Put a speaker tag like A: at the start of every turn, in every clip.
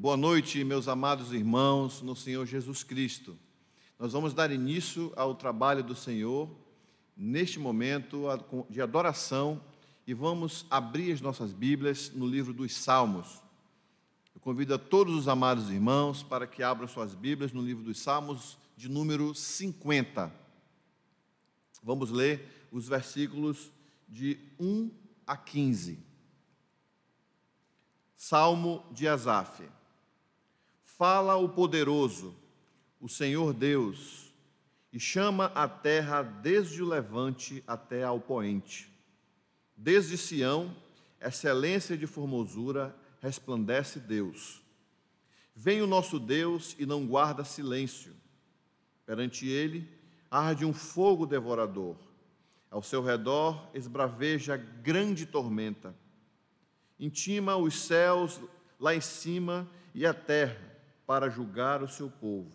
A: Boa noite, meus amados irmãos no Senhor Jesus Cristo. Nós vamos dar início ao trabalho do Senhor neste momento de adoração e vamos abrir as nossas Bíblias no livro dos Salmos. Eu convido a todos os amados irmãos para que abram suas Bíblias no livro dos Salmos de número 50. Vamos ler os versículos de 1 a 15. Salmo de Asaf. Fala o poderoso, o Senhor Deus, e chama a terra desde o levante até ao poente. Desde Sião, excelência de formosura, resplandece Deus. Vem o nosso Deus e não guarda silêncio. Perante ele, arde um fogo devorador. Ao seu redor, esbraveja grande tormenta. Intima os céus lá em cima e a terra, para julgar o seu povo.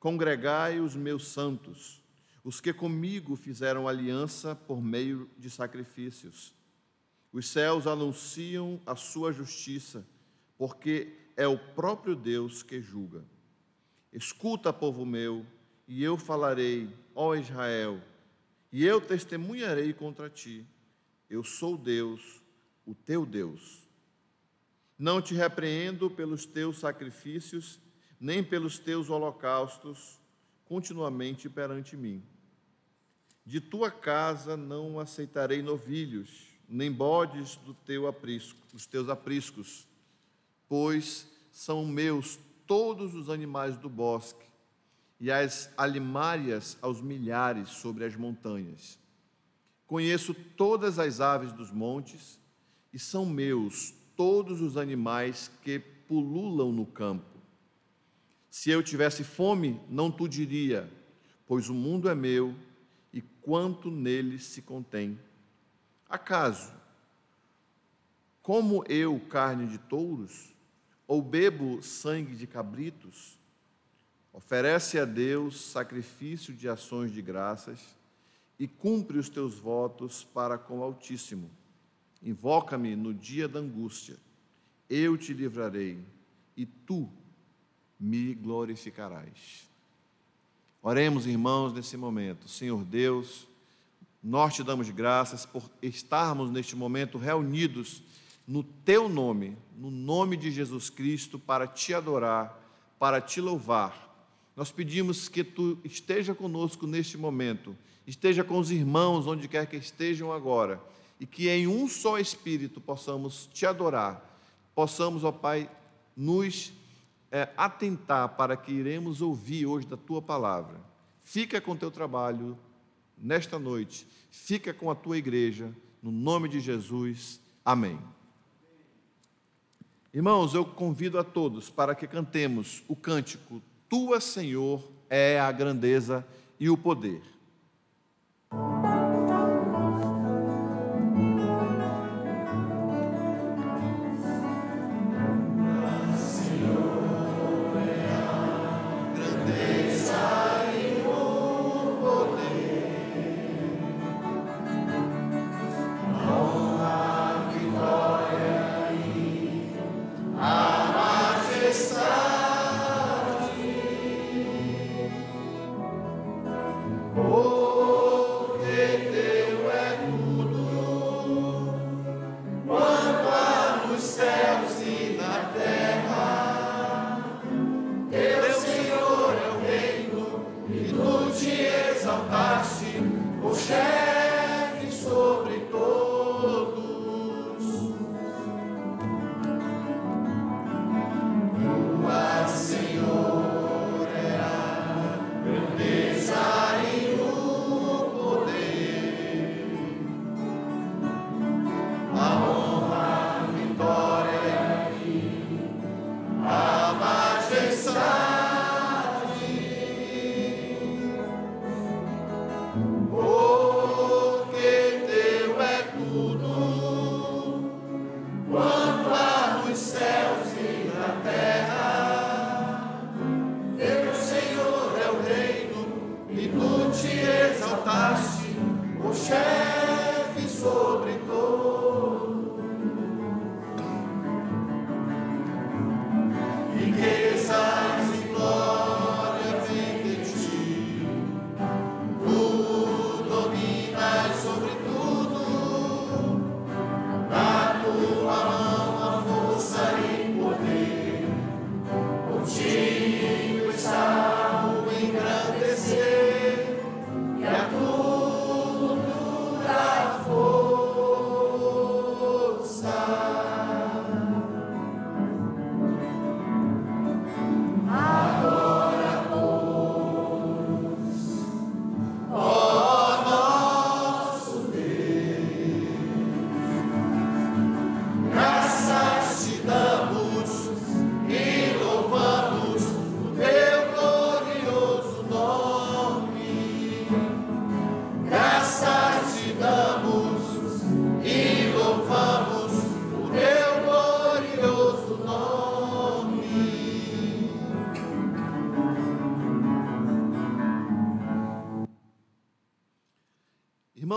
A: Congregai os meus santos, os que comigo fizeram aliança por meio de sacrifícios. Os céus anunciam a sua justiça, porque é o próprio Deus que julga. Escuta, povo meu, e eu falarei, ó Israel, e eu testemunharei contra ti. Eu sou Deus, o teu Deus. Não te repreendo pelos teus sacrifícios, nem pelos teus holocaustos, continuamente perante mim. De tua casa não aceitarei novilhos, nem bodes dos teus apriscos, pois são meus todos os animais do bosque, e as alimárias aos milhares sobre as montanhas. Conheço todas as aves dos montes, e são meus todos os animais que pululam no campo. Se eu tivesse fome, não tu diria, pois o mundo é meu e quanto nele se contém. Acaso, como eu carne de touros, ou bebo sangue de cabritos? Oferece a Deus sacrifício de ações de graças e cumpre os teus votos para com o Altíssimo. Invoca-me no dia da angústia, eu te livrarei, e tu me glorificarás. Oremos, irmãos, nesse momento. Senhor Deus, nós te damos graças por estarmos neste momento reunidos no teu nome, no nome de Jesus Cristo, para te adorar, para te louvar. Nós pedimos que tu esteja conosco neste momento, esteja com os irmãos onde quer que estejam agora, e que em um só Espírito possamos te adorar, possamos, ó Pai, nos atentar para que iremos ouvir hoje da Tua Palavra. Fica com o Teu trabalho nesta noite, fica com a Tua igreja, no nome de Jesus, amém. Irmãos, eu convido a todos para que cantemos o cântico Tua, Senhor, é a grandeza e o poder.
B: Oh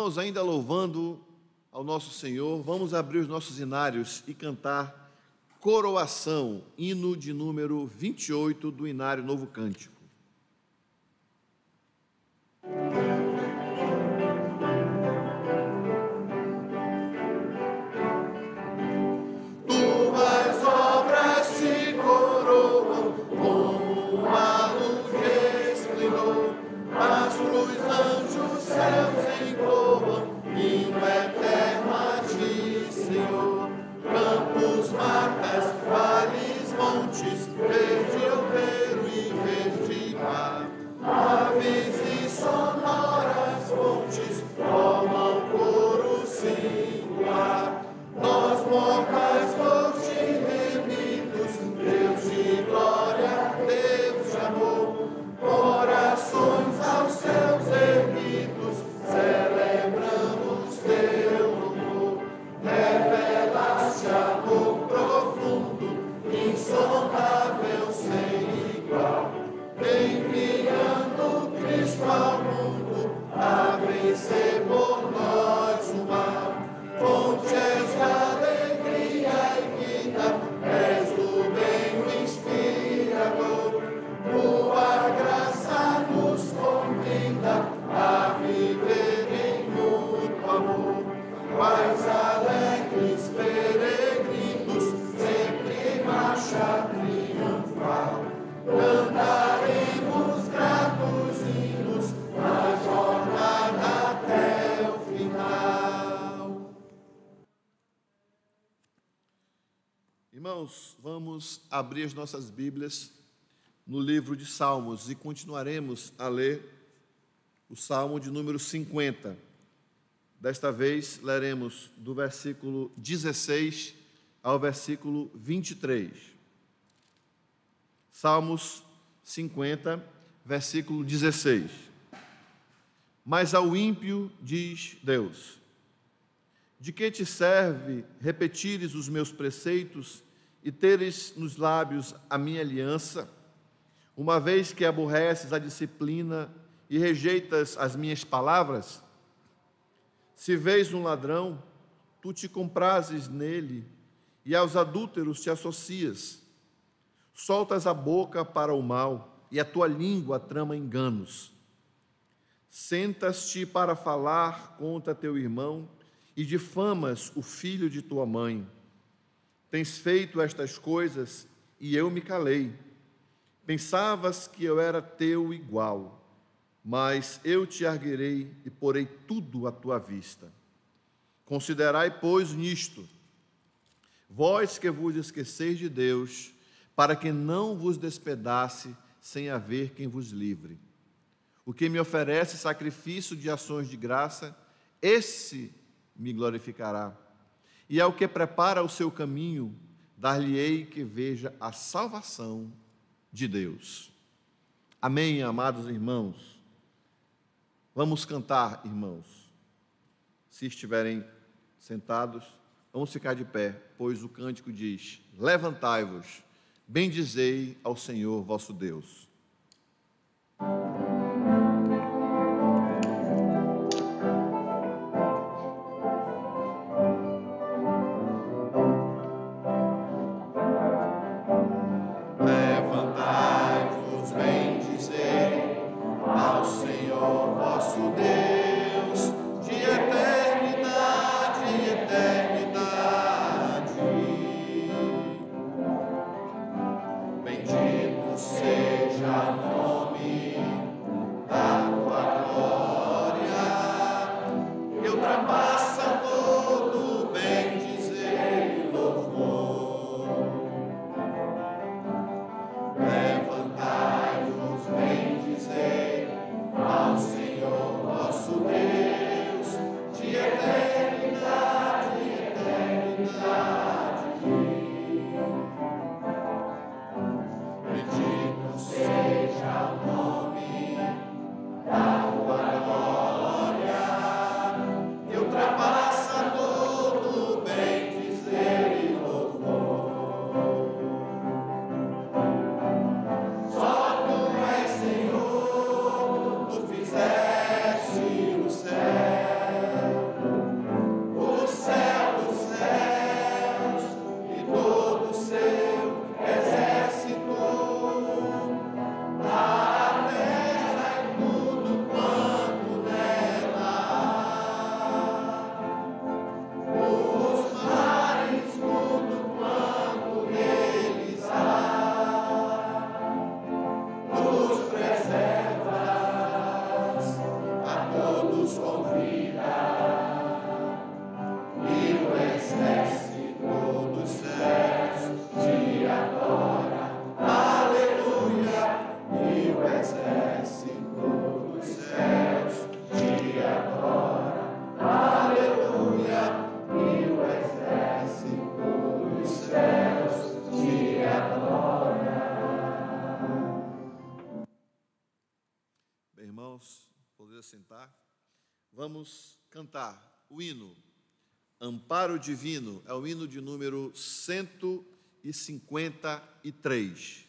A: Irmãos, ainda louvando ao nosso Senhor, vamos abrir os nossos inários e cantar Coroação, hino de número 28 do Inário Novo Cântico. Irmãos, vamos abrir as nossas Bíblias no livro de Salmos e continuaremos a ler o Salmo de número 50. Desta vez, leremos do versículo 16 ao versículo 23. Salmos 50, versículo 16. Mas ao ímpio diz Deus: de que te serve repetires os meus preceitos e teres nos lábios a minha aliança, uma vez que aborreces a disciplina e rejeitas as minhas palavras? Se vês um ladrão, tu te comprases nele, e aos adúlteros te associas. Soltas a boca para o mal, e a tua língua trama enganos. Sentas-te para falar contra teu irmão, e difamas o filho de tua mãe. Tens feito estas coisas, e eu me calei. Pensavas que eu era teu igual, mas eu te arguirei e porei tudo à tua vista. Considerai, pois, nisto, vós que vos esqueceis de Deus, para que não vos despedace sem haver quem vos livre. O que me oferece sacrifício de ações de graça, esse me glorificará. E ao que prepara o seu caminho, dar-lhe-ei que veja a salvação de Deus. Amém, amados irmãos. Vamos cantar, irmãos. Se estiverem sentados, vamos ficar de pé, pois o cântico diz: levantai-vos, bendizei ao Senhor vosso Deus.
B: Seja
A: assentar. Vamos cantar o hino Amparo Divino, é o hino de número 153.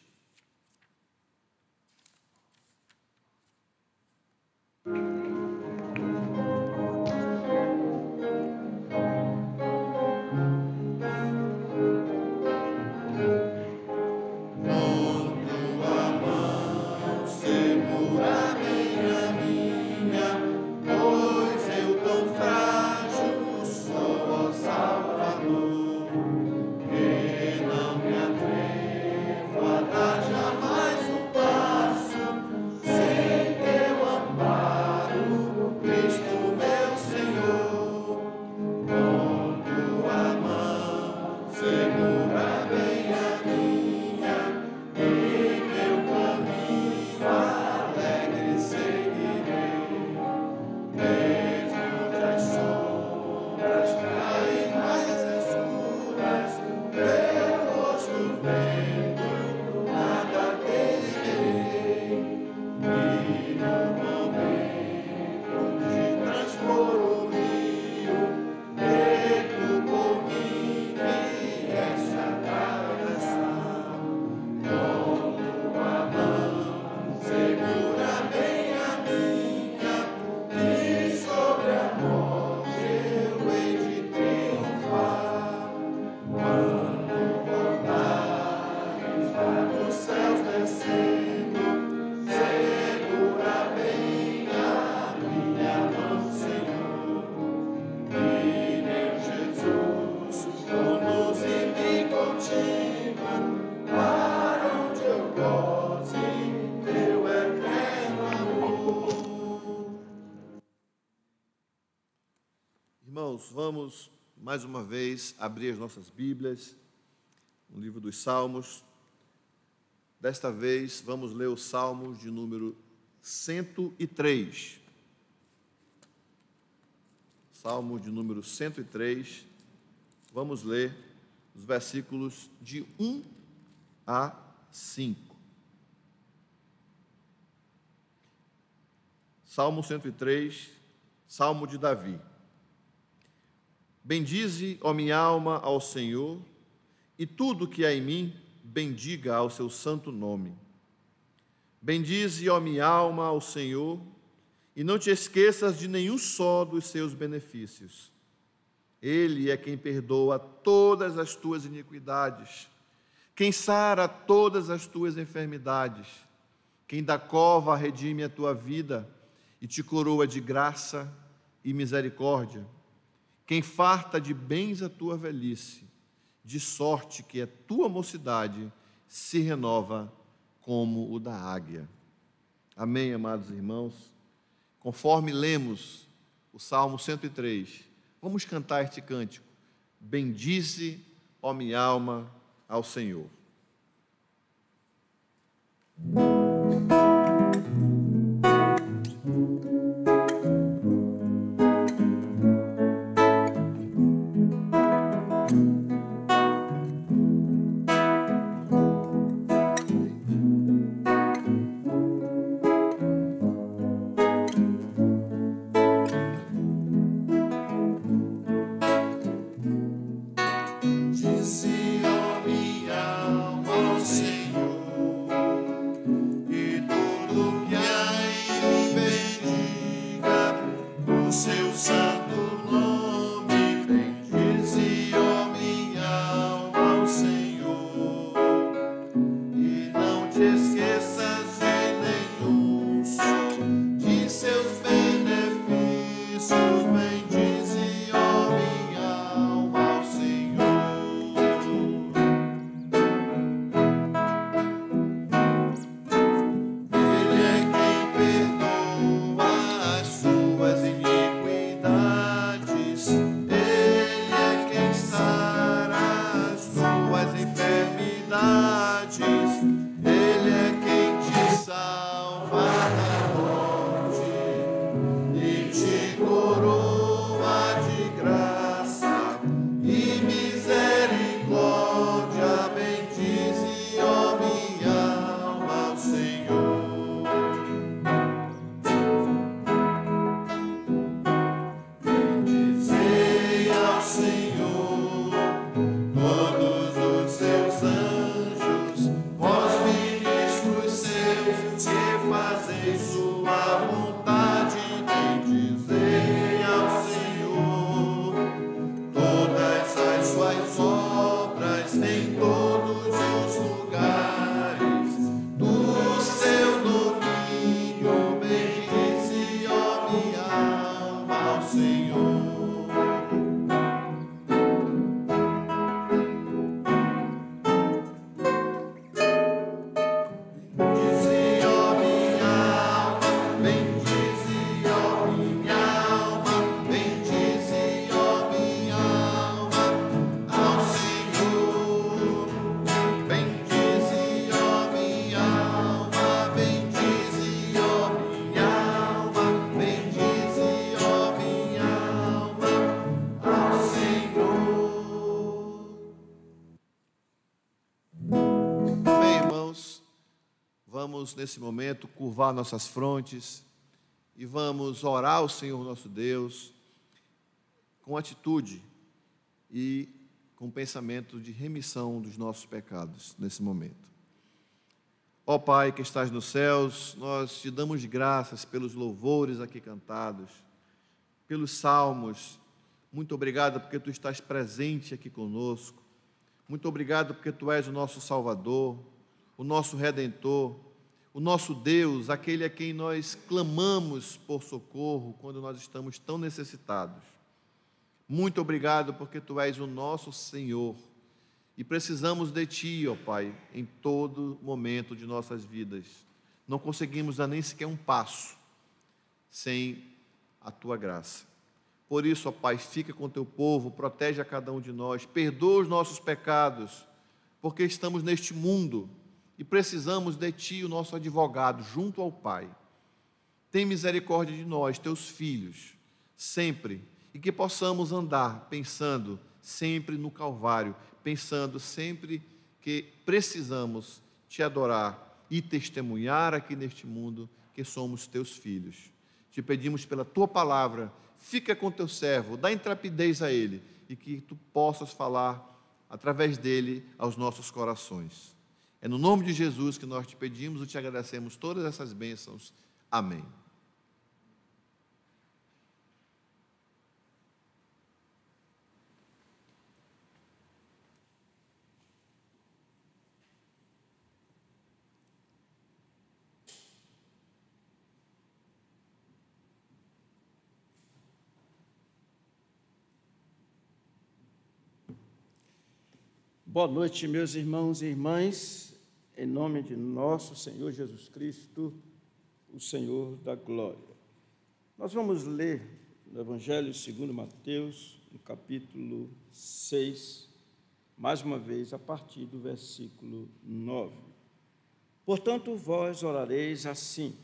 A: Irmãos, vamos mais uma vez abrir as nossas Bíblias no livro dos Salmos. Desta vez vamos ler o Salmo de número 103. Salmo de número 103. Vamos ler os versículos de 1 a 5. Salmo 103, Salmo de Davi. Bendize, ó minha alma, ao Senhor, e tudo que há em mim, bendiga ao seu santo nome. Bendize, ó minha alma, ao Senhor, e não te esqueças de nenhum só dos seus benefícios. Ele é quem perdoa todas as tuas iniquidades, quem sara todas as tuas enfermidades, quem da cova redime a tua vida e te coroa de graça e misericórdia, quem farta de bens a tua velhice, de sorte que a tua mocidade se renova como o da águia. Amém, amados irmãos? Conforme lemos o Salmo 103, vamos cantar este cântico. Bendize, ó minha alma, ao Senhor. vamos, nesse momento, curvar nossas frontes e vamos orar ao Senhor nosso Deus com atitude e com pensamento de remissão dos nossos pecados nesse momento. Ó Pai que estás nos céus, nós te damos graças pelos louvores aqui cantados, pelos salmos. Muito obrigado porque Tu estás presente aqui conosco. Muito obrigado porque Tu és o nosso Salvador, o nosso Redentor, o nosso Deus, aquele a quem nós clamamos por socorro quando nós estamos tão necessitados. Muito obrigado porque Tu és o nosso Senhor e precisamos de Ti, ó Pai, em todo momento de nossas vidas. Não conseguimos dar nem sequer um passo sem a Tua graça. Por isso, ó Pai, fica com Teu povo, protege a cada um de nós, perdoa os nossos pecados, porque estamos neste mundo e precisamos de Ti, o nosso advogado, junto ao Pai. Tem misericórdia de nós, Teus filhos, sempre, e que possamos andar pensando sempre no Calvário, pensando sempre que precisamos Te adorar e testemunhar aqui neste mundo que somos Teus filhos. Te pedimos pela Tua palavra, fica com Teu servo, dá intrepidez a ele e que Tu possas falar através dele aos nossos corações. É no nome de Jesus que nós Te pedimos e Te agradecemos todas essas bênçãos. Amém.
B: Boa noite, meus irmãos e irmãs, em nome de nosso Senhor Jesus Cristo, o Senhor da glória. Nós vamos ler no Evangelho segundo Mateus, no capítulo 6, mais uma vez, a partir do versículo 9. Portanto, vós orareis assim: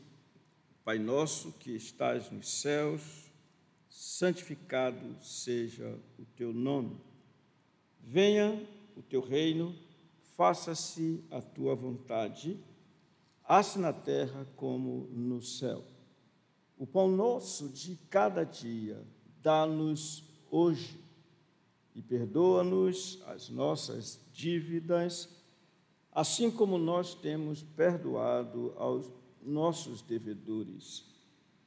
B: Pai nosso que estás nos céus, santificado seja o teu nome. Venha o teu reino, faça-se a tua vontade, assim na terra como no céu. O pão nosso de cada dia dá-nos hoje e perdoa-nos as nossas dívidas, assim como nós temos perdoado aos nossos devedores.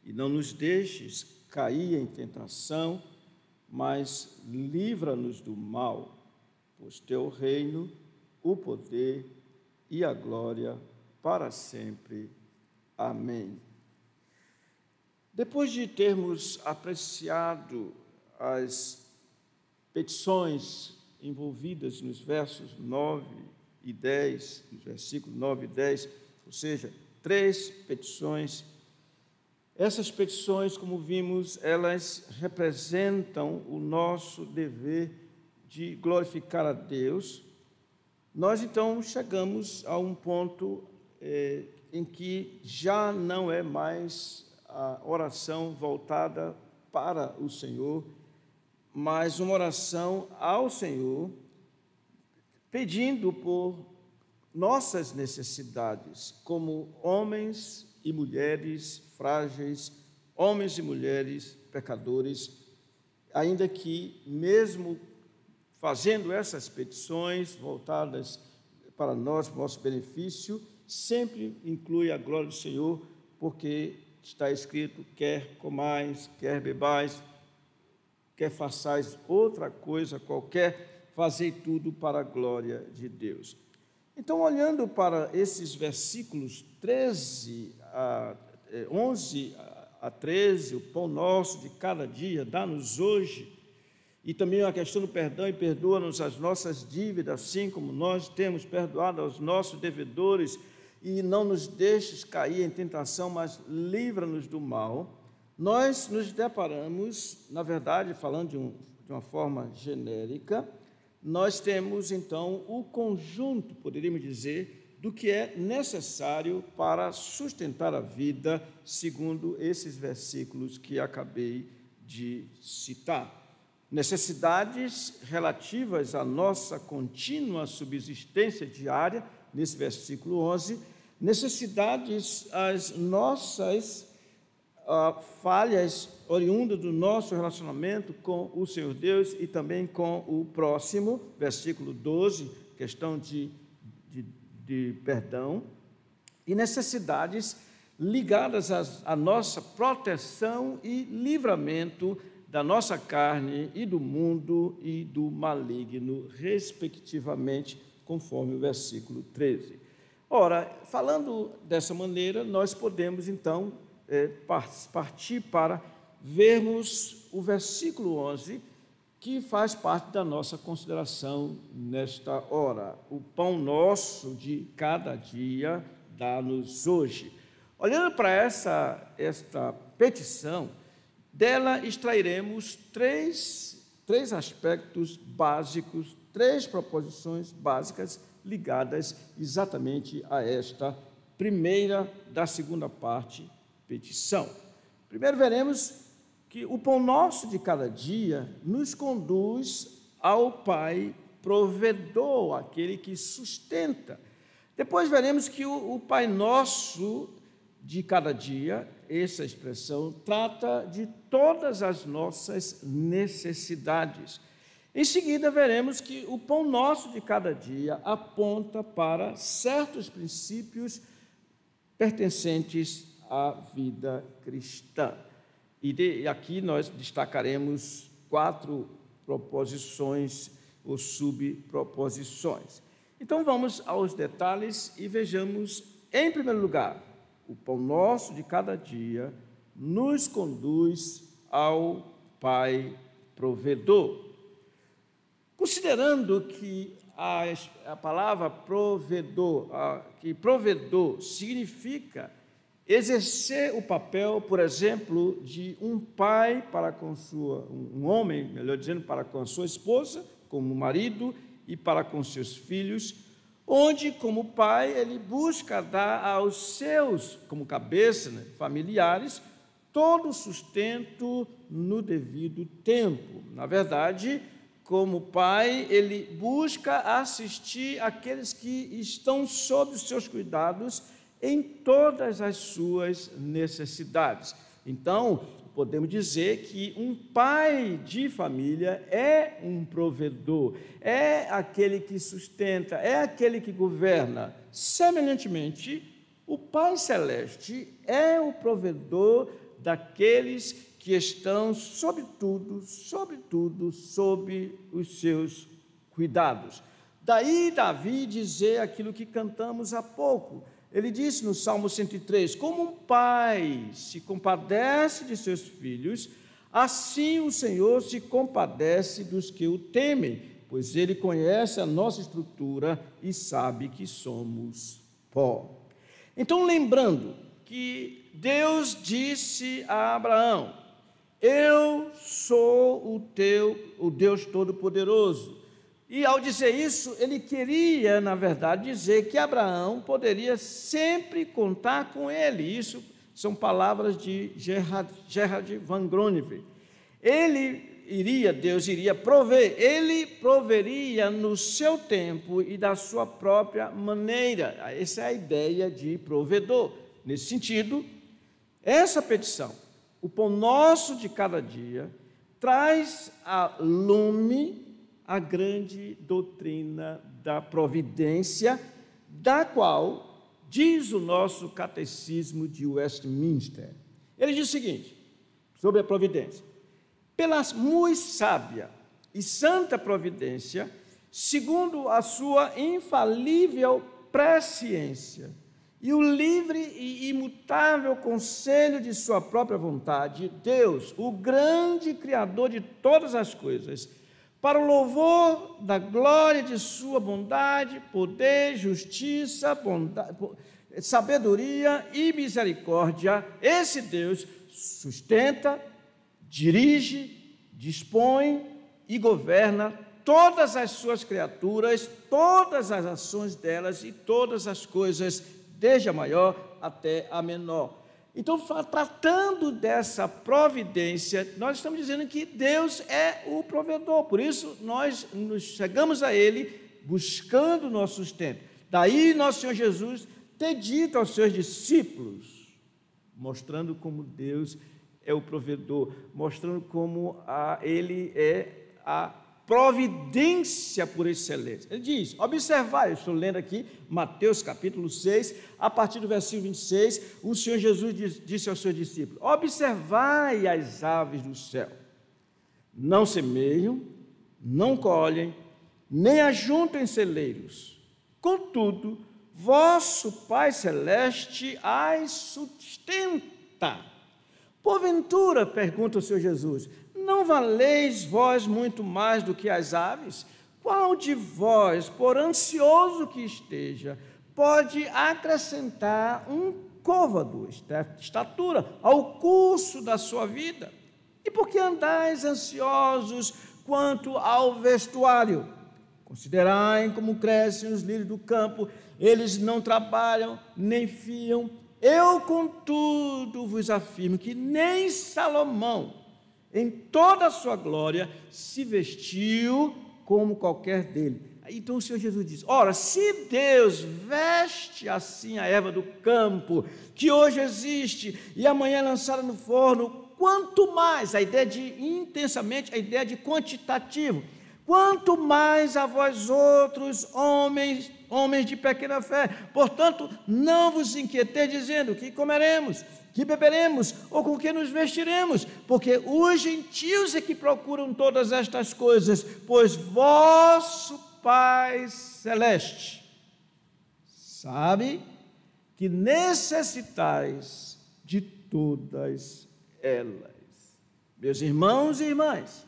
B: E não nos deixes cair em tentação, mas livra-nos do mal, pois Teu reino, o poder e a glória para sempre. Amém. Depois de termos apreciado as petições envolvidas nos versos 9 e 10, nos versículos 9 e 10, ou seja, 3 petições, essas petições, como vimos, elas representam o nosso dever de glorificar a Deus. Nós, então, chegamos a um ponto em que já não é mais a oração voltada para o Senhor, mas uma oração ao Senhor, pedindo por nossas necessidades, como homens e mulheres frágeis, homens e mulheres pecadores, ainda que, mesmo fazendo essas petições voltadas para nós, para o nosso benefício, sempre inclui a glória do Senhor, porque está escrito: quer comais, quer bebais, quer façais outra coisa qualquer, fazei tudo para a glória de Deus. Então, olhando para esses versículos 11 a 13, o pão nosso de cada dia, dá-nos hoje, e também a questão do perdão, e perdoa-nos as nossas dívidas, assim como nós temos perdoado aos nossos devedores, e não nos deixes cair em tentação, mas livra-nos do mal. Nós nos deparamos, na verdade, falando de uma forma genérica, nós temos então o conjunto, poderíamos dizer, do que é necessário para sustentar a vida, segundo esses versículos que acabei de citar. Necessidades relativas à nossa contínua subsistência diária, nesse versículo 11, necessidades, as nossas falhas oriundas do nosso relacionamento com o Senhor Deus e também com o próximo, versículo 12, questão de perdão, e necessidades ligadas à nossa proteção e livramento da nossa carne e do mundo e do maligno, respectivamente, conforme o versículo 13. Ora, falando dessa maneira, nós podemos, então, partir para vermos o versículo 11, que faz parte da nossa consideração nesta hora. O pão nosso de cada dia dá-nos hoje. Olhando para esta petição, dela extrairemos três aspectos básicos, três proposições básicas ligadas exatamente a esta primeira da segunda parte, petição. Primeiro veremos que o pão nosso de cada dia nos conduz ao Pai provedor, aquele que sustenta. Depois veremos que o Pai nosso de cada dia, essa expressão, trata de todas as nossas necessidades. Em seguida, veremos que o pão nosso de cada dia aponta para certos princípios pertencentes à vida cristã. E aqui nós destacaremos 4 proposições ou subproposições. Então, vamos aos detalhes e vejamos, em primeiro lugar, o pão nosso de cada dia nos conduz ao Pai provedor. Considerando que a palavra provedor, que provedor significa exercer o papel, por exemplo, de um pai para com um homem, melhor dizendo, para com a sua esposa, como marido, e para com seus filhos, onde, como pai, ele busca dar aos seus, como cabeça, familiares, todo o sustento no devido tempo. Na verdade, como pai, ele busca assistir aqueles que estão sob os seus cuidados em todas as suas necessidades. Então, podemos dizer que um pai de família é um provedor, é aquele que sustenta, é aquele que governa. Semelhantemente, o Pai Celeste é o provedor daqueles que estão, sobretudo, sob os seus cuidados. Daí Davi dizer aquilo que cantamos há pouco. Ele disse no Salmo 103, como um pai se compadece de seus filhos, assim o Senhor se compadece dos que o temem, pois Ele conhece a nossa estrutura e sabe que somos pó. Então, lembrando que Deus disse a Abraão, eu sou o Deus Todo-Poderoso. E ao dizer isso, ele queria, na verdade, dizer que Abraão poderia sempre contar com ele. Isso são palavras de Gerhard van Groningen. Deus iria prover, ele proveria no seu tempo e da sua própria maneira. Essa é a ideia de provedor. Nesse sentido, essa petição, o pão nosso de cada dia, traz a lume a grande doutrina da providência, da qual diz o nosso catecismo de Westminster. Ele diz o seguinte, sobre a providência: pela muito sábia e santa providência, segundo a sua infalível presciência e o livre e imutável conselho de sua própria vontade, Deus, o grande Criador de todas as coisas, para o louvor da glória de sua bondade, poder, justiça, sabedoria e misericórdia, esse Deus sustenta, dirige, dispõe e governa todas as suas criaturas, todas as ações delas e todas as coisas, desde a maior até a menor. Então, tratando dessa providência, nós estamos dizendo que Deus é o provedor, por isso nós chegamos a Ele buscando o nosso sustento. Daí nosso Senhor Jesus ter dito aos seus discípulos, mostrando como Deus é o provedor, mostrando como Ele é a providência por excelência. Ele diz, observai, eu estou lendo aqui, Mateus capítulo 6, a partir do versículo 26, o Senhor Jesus disse aos seus discípulos, observai as aves do céu, não semeiam, não colhem, nem ajuntam em celeiros, contudo, vosso Pai Celeste as sustenta. Porventura, pergunta o Senhor Jesus, não valeis vós muito mais do que as aves? Qual de vós, por ansioso que esteja, pode acrescentar um côvado, estatura, ao curso da sua vida? E por que andais ansiosos quanto ao vestuário? Considerai como crescem os lírios do campo, eles não trabalham, nem fiam. Eu, contudo, vos afirmo que nem Salomão, em toda a sua glória, se vestiu como qualquer dele. Então o Senhor Jesus diz, ora, se Deus veste assim a erva do campo, que hoje existe e amanhã é lançada no forno, quanto mais, a ideia de intensamente, a ideia de quantitativo, quanto mais a vós outros, homens de pequena fé. Portanto, não vos inquieteis dizendo, que comeremos, que beberemos, ou com que nos vestiremos, porque os gentios é que procuram todas estas coisas, pois vosso Pai Celeste sabe que necessitais de todas elas. Meus irmãos e irmãs,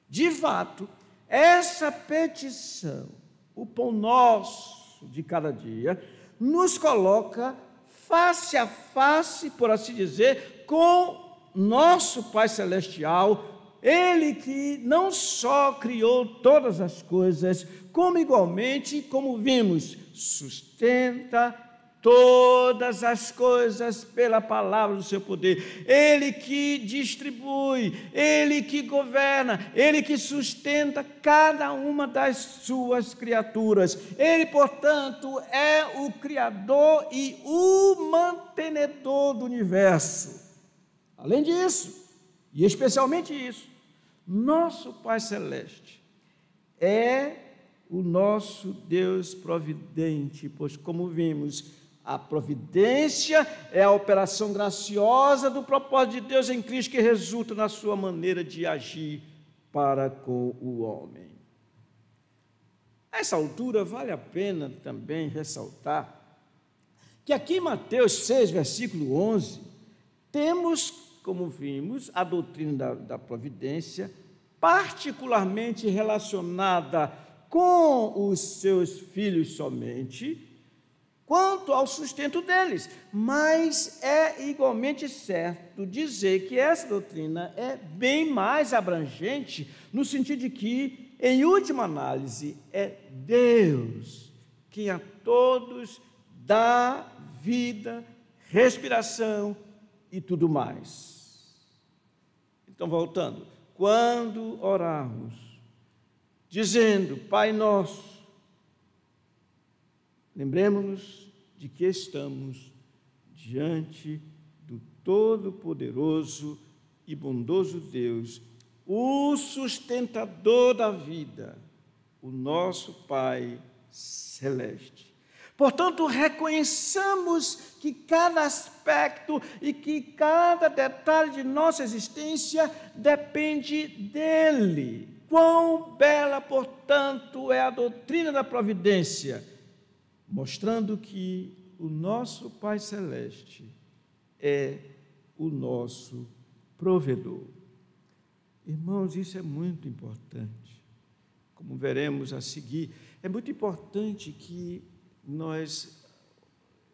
B: de fato, essa petição, o pão nosso de cada dia, nos coloca face a face, por assim dizer, com nosso Pai Celestial, Ele que não só criou todas as coisas, como igualmente, como vimos, sustenta todas as coisas pela palavra do seu poder. Ele que distribui, Ele que governa, Ele que sustenta cada uma das suas criaturas. Ele, portanto, é o Criador e o mantenedor do universo. Além disso, e especialmente isso, nosso Pai Celeste é o nosso Deus providente, pois, como vimos, a providência é a operação graciosa do propósito de Deus em Cristo que resulta na sua maneira de agir para com o homem. A essa altura, vale a pena também ressaltar que aqui em Mateus 6, versículo 11, temos, como vimos, a doutrina da providência, particularmente relacionada com os seus filhos somente, quanto ao sustento deles, mas é igualmente certo dizer que essa doutrina é bem mais abrangente, no sentido de que, em última análise, é Deus quem a todos dá vida, respiração e tudo mais. Então, voltando, quando orarmos, dizendo, Pai Nosso, lembremos-nos de que estamos diante do Todo-Poderoso e bondoso Deus, o sustentador da vida, o nosso Pai Celeste. Portanto, reconheçamos que cada aspecto e que cada detalhe de nossa existência depende dele. Quão bela, portanto, é a doutrina da providência, mostrando que o nosso Pai Celeste é o nosso provedor. Irmãos, isso é muito importante. Como veremos a seguir, é muito importante que nós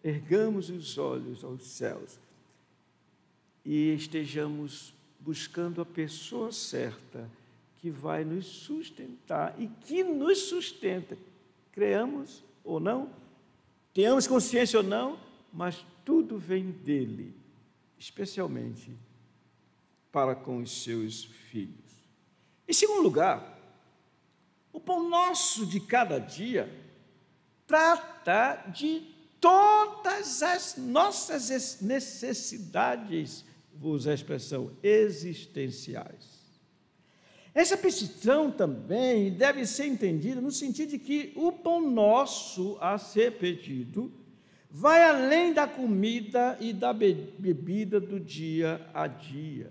B: ergamos os olhos aos céus e estejamos buscando a pessoa certa que vai nos sustentar e que nos sustenta, creamos ou não, tenhamos consciência ou não, mas tudo vem dele, especialmente para com os seus filhos. Em segundo lugar, o pão nosso de cada dia trata de todas as nossas necessidades, vou usar a expressão, existenciais. Essa petição também deve ser entendida no sentido de que o pão nosso a ser pedido vai além da comida e da bebida do dia a dia.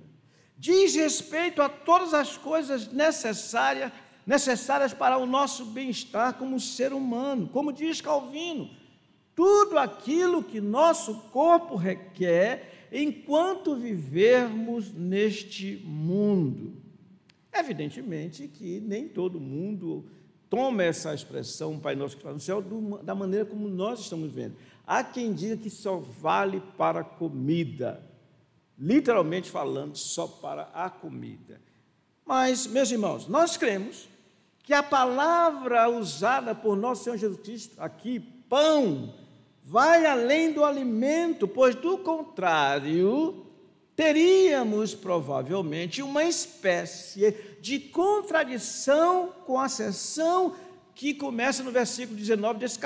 B: Diz respeito a todas as coisas necessárias para o nosso bem-estar como ser humano. Como diz Calvino, tudo aquilo que nosso corpo requer enquanto vivermos neste mundo. Evidentemente que nem todo mundo toma essa expressão Pai Nosso que está no céu da maneira como nós estamos vendo. Há quem diga que só vale para a comida, literalmente falando, só para a comida. Mas, meus irmãos, nós cremos que a palavra usada por nosso Senhor Jesus Cristo aqui, pão, vai além do alimento, pois, do contrário, teríamos provavelmente uma espécie de contradição com a seção que começa no versículo 19 desse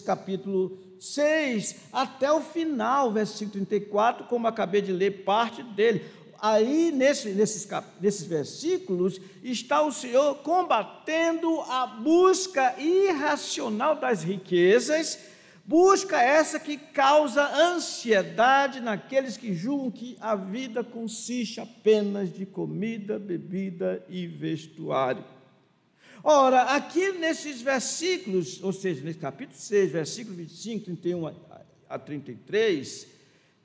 B: capítulo 6, até o final, versículo 34, como acabei de ler parte dele. Aí, nesses versículos, está o Senhor combatendo a busca irracional das riquezas, busca essa que causa ansiedade naqueles que julgam que a vida consiste apenas de comida, bebida e vestuário. Ora, aqui nesses versículos, ou seja, nesse capítulo 6, versículo 25, 31 a 33,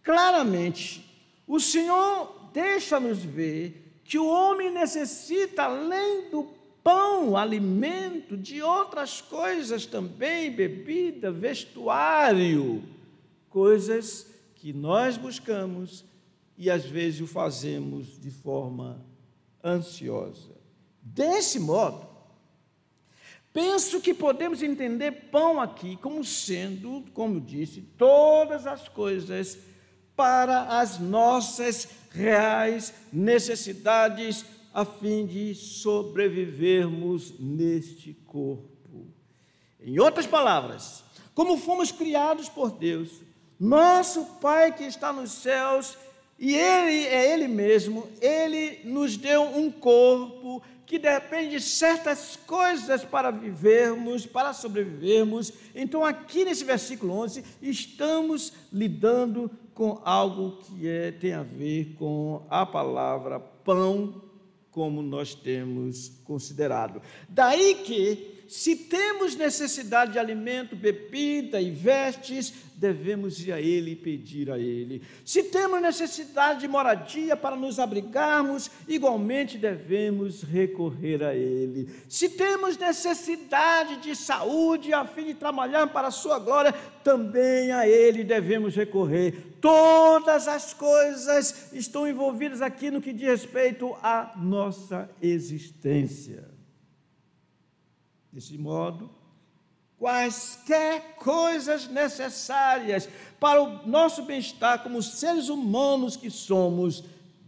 B: claramente o Senhor deixa-nos ver que o homem necessita, além do pão, alimento, de outras coisas também, bebida, vestuário, coisas que nós buscamos e às vezes o fazemos de forma ansiosa. Desse modo, penso que podemos entender pão aqui como sendo, como disse, todas as coisas para as nossas reais necessidades a fim de sobrevivermos neste corpo. Em outras palavras, como fomos criados por Deus, nosso Pai que está nos céus, e Ele é Ele mesmo, Ele nos deu um corpo que depende de certas coisas para vivermos, para sobrevivermos. Então, aqui nesse versículo 11, estamos lidando com algo que tem a ver com a palavra pão, como nós temos considerado. Daí que, se temos necessidade de alimento, bebida e vestes, devemos ir a Ele e pedir a Ele. Se temos necessidade de moradia para nos abrigarmos, igualmente devemos recorrer a Ele. Se temos necessidade de saúde a fim de trabalhar para a sua glória, também a Ele devemos recorrer. Todas as coisas estão envolvidas aqui no que diz respeito à nossa existência. Desse modo, quaisquer coisas necessárias para o nosso bem-estar como seres humanos que somos,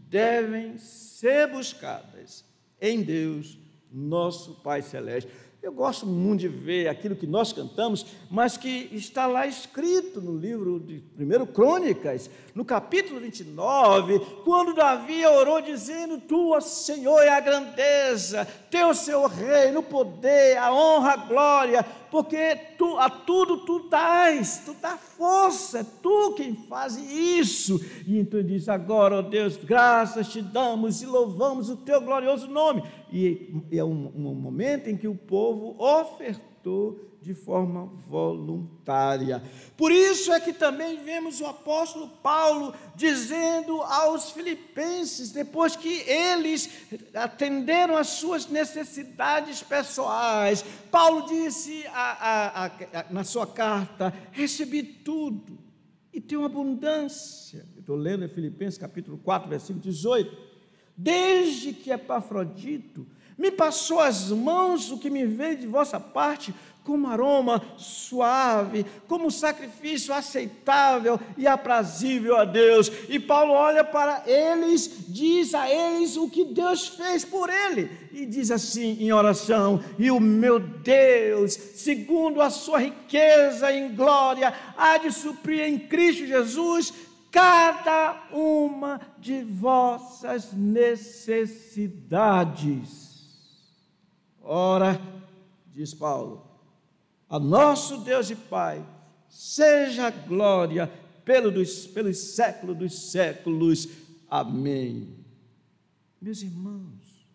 B: devem ser buscadas em Deus, nosso Pai Celeste. Eu gosto muito de ver aquilo que nós cantamos, mas que está lá escrito no livro de 1 Crônicas, no capítulo 29, quando Davi orou dizendo: Tu, ó Senhor, é a grandeza, teu seu reino, o poder, a honra, a glória, porque a tudo tu dás força, é tu quem faz isso. E então ele diz: agora, ó Deus, graças te damos e louvamos o teu glorioso nome. E é um momento em que o povo ofertou de forma voluntária. Por isso é que também vemos o apóstolo Paulo dizendo aos filipenses, depois que eles atenderam às suas necessidades pessoais, Paulo disse na sua carta: recebi tudo e tenho abundância. Eu estou lendo em Filipenses capítulo 4, versículo 18. Desde que Epafrodito me passou às mãos o que me veio de vossa parte, como aroma suave, como sacrifício aceitável e aprazível a Deus. E Paulo olha para eles, diz a eles o que Deus fez por ele, e diz assim em oração: e o meu Deus, segundo a sua riqueza em glória, há de suprir em Cristo Jesus cada uma de vossas necessidades. Ora, diz Paulo, a nosso Deus e Pai seja a glória pelos séculos dos séculos. Amém. Meus irmãos,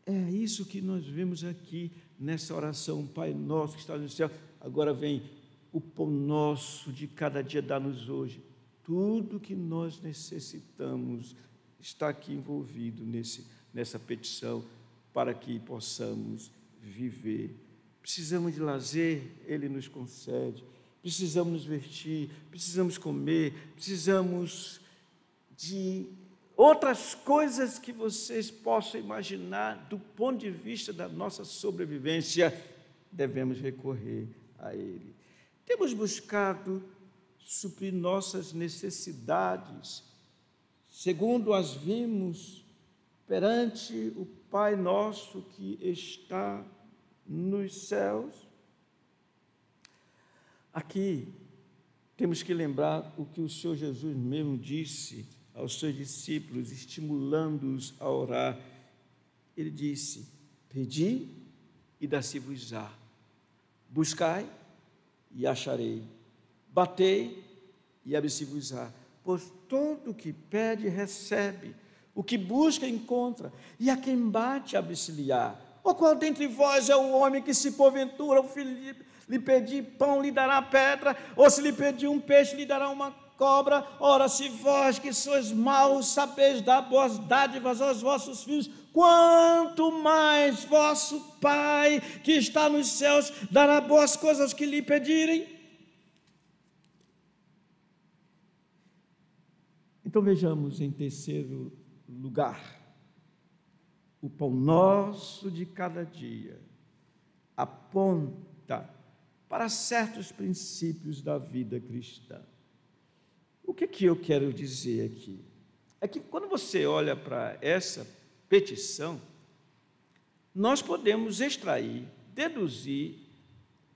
B: é isso que nós vemos aqui nessa oração: Pai nosso que está no céu. Agora vem: o pão nosso de cada dia dá-nos hoje. Tudo que nós necessitamos está aqui envolvido nessa petição, para que possamos viver. Precisamos de lazer, Ele nos concede. Precisamos nos vestir, precisamos comer, precisamos de outras coisas que vocês possam imaginar do ponto de vista da nossa sobrevivência. Devemos recorrer a Ele. Temos buscado suprir nossas necessidades, segundo as vimos perante o Pai nosso que está nos céus. Aqui temos que lembrar o que o Senhor Jesus mesmo disse aos seus discípulos, estimulando-os a orar. Ele disse: pedi e dar-se-vos-á, buscai e acharei, batei e abri-se-vos-á, pois todo o que pede recebe, o que busca encontra, e a quem bate abre-se-lhe-á. Ou qual dentre vós é o homem que, se porventura o filho lhe pedir pão, lhe dará pedra, ou se lhe pedir um peixe, lhe dará uma cobra? Ora, se vós que sois maus sabeis dar boas dádivas aos vossos filhos, quanto mais vosso Pai que está nos céus dará boas coisas aos que lhe pedirem. Então vejamos em terceiro lugar, o pão nosso de cada dia aponta para certos princípios da vida cristã. O que eu quero dizer aqui? É que quando você olha para essa petição, nós podemos extrair, deduzir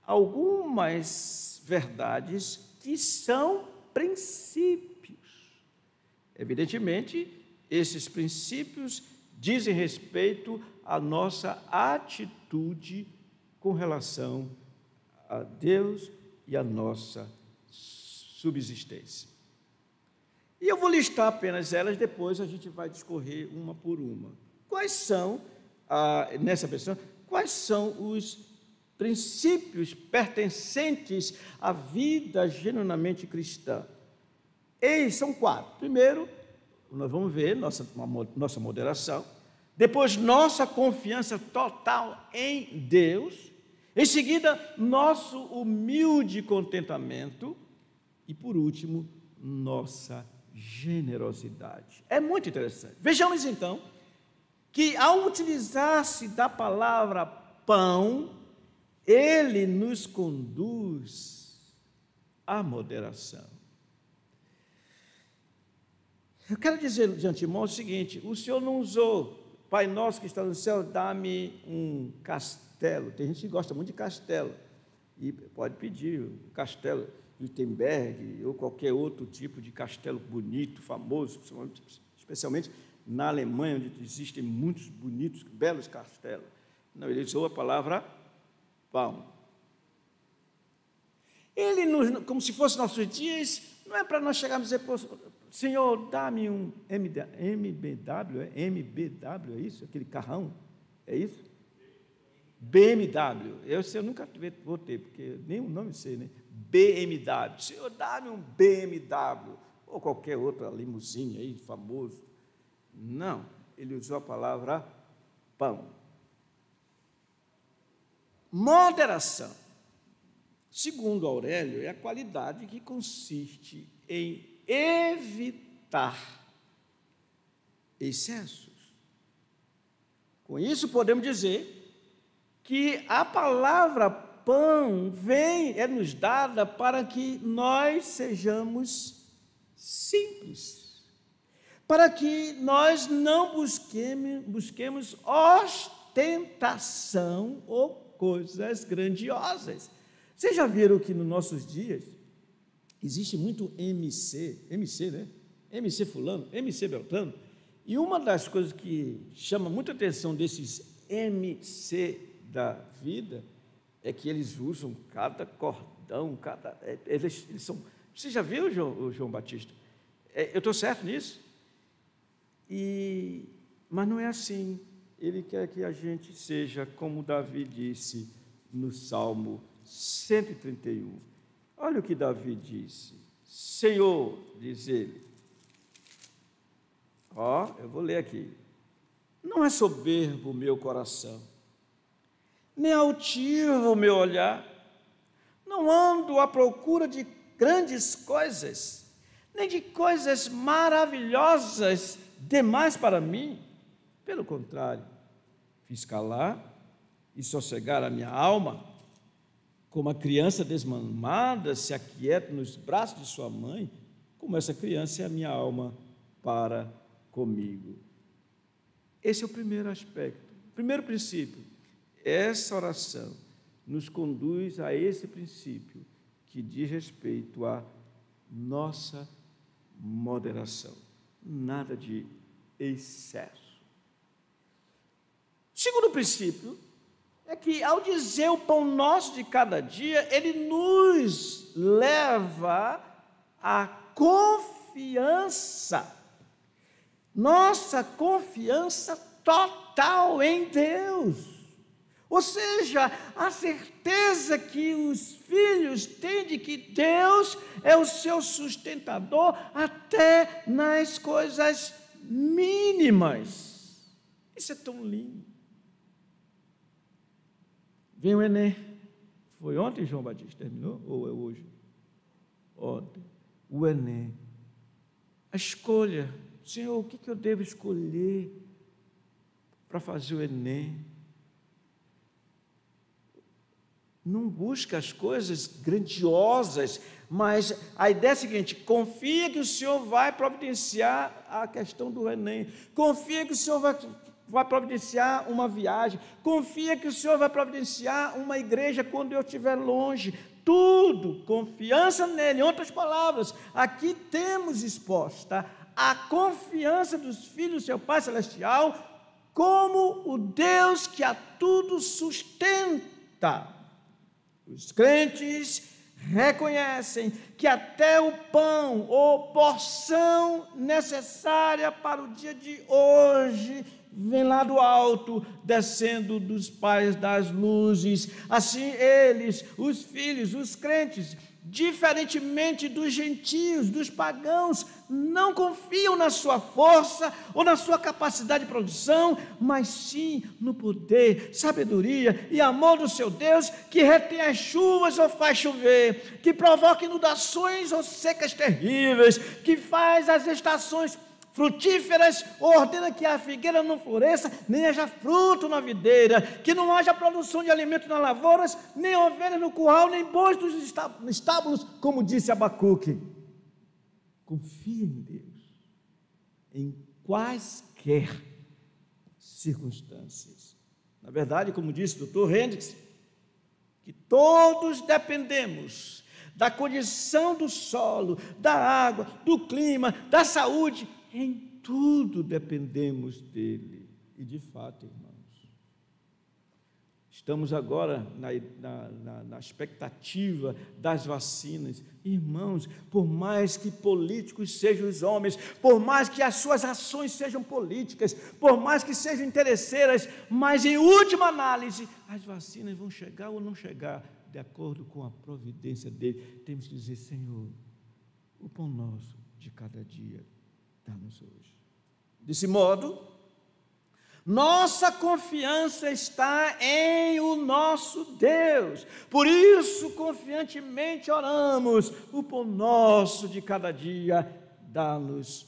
B: algumas verdades que são princípios. Evidentemente, esses princípios dizem respeito à nossa atitude com relação a Deus e à nossa subsistência. E eu vou listar apenas elas, depois a gente vai discorrer uma por uma. Quais são, nessa petição, quais são os princípios pertencentes à vida genuinamente cristã? Eis são 4. Primeiro, nós vamos ver nossa moderação. Depois, nossa confiança total em Deus. Em seguida, nosso humilde contentamento. E, por último, nossa generosidade. É muito interessante. Vejamos, então, que ao utilizar-se da palavra pão, ele nos conduz à moderação. Eu quero dizer de antemão o seguinte: o Senhor não usou Pai nosso que está no céu, dá-me um castelo. Tem gente que gosta muito de castelo, e pode pedir um castelo de Wittenberg ou qualquer outro tipo de castelo bonito, famoso, especialmente na Alemanha, onde existem muitos bonitos, belos castelos. Não, ele usou a palavra pão. Ele, como se fosse nossos dias, não é para nós chegarmos e dizer: Senhor, dá-me um MBW, é isso? Aquele carrão, é isso? BMW, eu nunca vou ter, porque nem o nome sei, né? BMW, Senhor, dá-me um BMW, ou qualquer outra limusine aí, famoso. Não, ele usou a palavra pão. Moderação, segundo Aurélio, é a qualidade que consiste em evitar excessos. Com isso, podemos dizer que a palavra pão é nos dada para que nós sejamos simples, para que nós não busquemos ostentação ou coisas grandiosas. Vocês já viram que nos nossos dias existe muito MC, né? MC fulano, MC Beltrano, e uma das coisas que chama muita atenção desses MC da vida é que eles usam cada cordão, eles são... Você já viu, João Batista? Eu estou certo nisso? Mas não é assim. Ele quer que a gente seja, como Davi disse no Salmo 131. Olha o que Davi disse. Senhor, diz ele, eu vou ler aqui. Não é soberbo o meu coração, nem altivo o meu olhar. Não ando à procura de grandes coisas, nem de coisas maravilhosas demais para mim. Pelo contrário, fiz calar e sossegar a minha alma, como a criança desmamada se aquieta nos braços de sua mãe, como essa criança é a minha alma para comigo. Esse é o primeiro aspecto, o primeiro princípio. Essa oração nos conduz a esse princípio que diz respeito à nossa moderação. Nada de excesso. O segundo princípio é que, ao dizer o pão nosso de cada dia, ele nos leva à confiança. Nossa confiança total em Deus. Ou seja, a certeza que os filhos têm de que Deus é o seu sustentador até nas coisas mínimas. Isso é tão lindo. Vem o Enem. Foi ontem, João Batista, terminou? Ou é hoje? Ontem. O Enem. A escolha. Senhor, o que eu devo escolher para fazer o Enem? Não busca as coisas grandiosas, mas a ideia é a seguinte: confia que o Senhor vai providenciar a questão do Enem, confia que o Senhor vai providenciar uma viagem, confia que o Senhor vai providenciar uma igreja quando eu estiver longe, tudo, confiança nele. Em outras palavras, aqui temos exposta a confiança dos filhos do seu Pai Celestial como o Deus que a tudo sustenta. Os crentes reconhecem que até o pão ou porção necessária para o dia de hoje vem lá do alto, descendo dos pais das luzes. Assim eles, os filhos, os crentes, diferentemente dos gentios, dos pagãos, não confiam na sua força ou na sua capacidade de produção, mas sim no poder, sabedoria e amor do seu Deus, que retém as chuvas ou faz chover, que provoca inundações ou secas terríveis, que faz as estações frutíferas, ordena que a figueira não floresça, nem haja fruto na videira, que não haja produção de alimento nas lavouras, nem ovelhas no curral, nem bois nos estábulos, como disse Abacuque. Confia em Deus, em quaisquer circunstâncias. Na verdade, como disse o Dr. Hendricks, que todos dependemos da condição do solo, da água, do clima, da saúde. Em tudo dependemos dele. E de fato, irmãos, estamos agora na expectativa das vacinas. Irmãos, por mais que políticos sejam os homens, por mais que as suas ações sejam políticas, por mais que sejam interesseiras, mas em última análise, as vacinas vão chegar ou não chegar, de acordo com a providência dele. Temos que dizer: Senhor, o pão nosso de cada dia dá-nos hoje. Desse modo, nossa confiança está em o nosso Deus. Por isso, confiantemente oramos: o pão nosso de cada dia dá-nos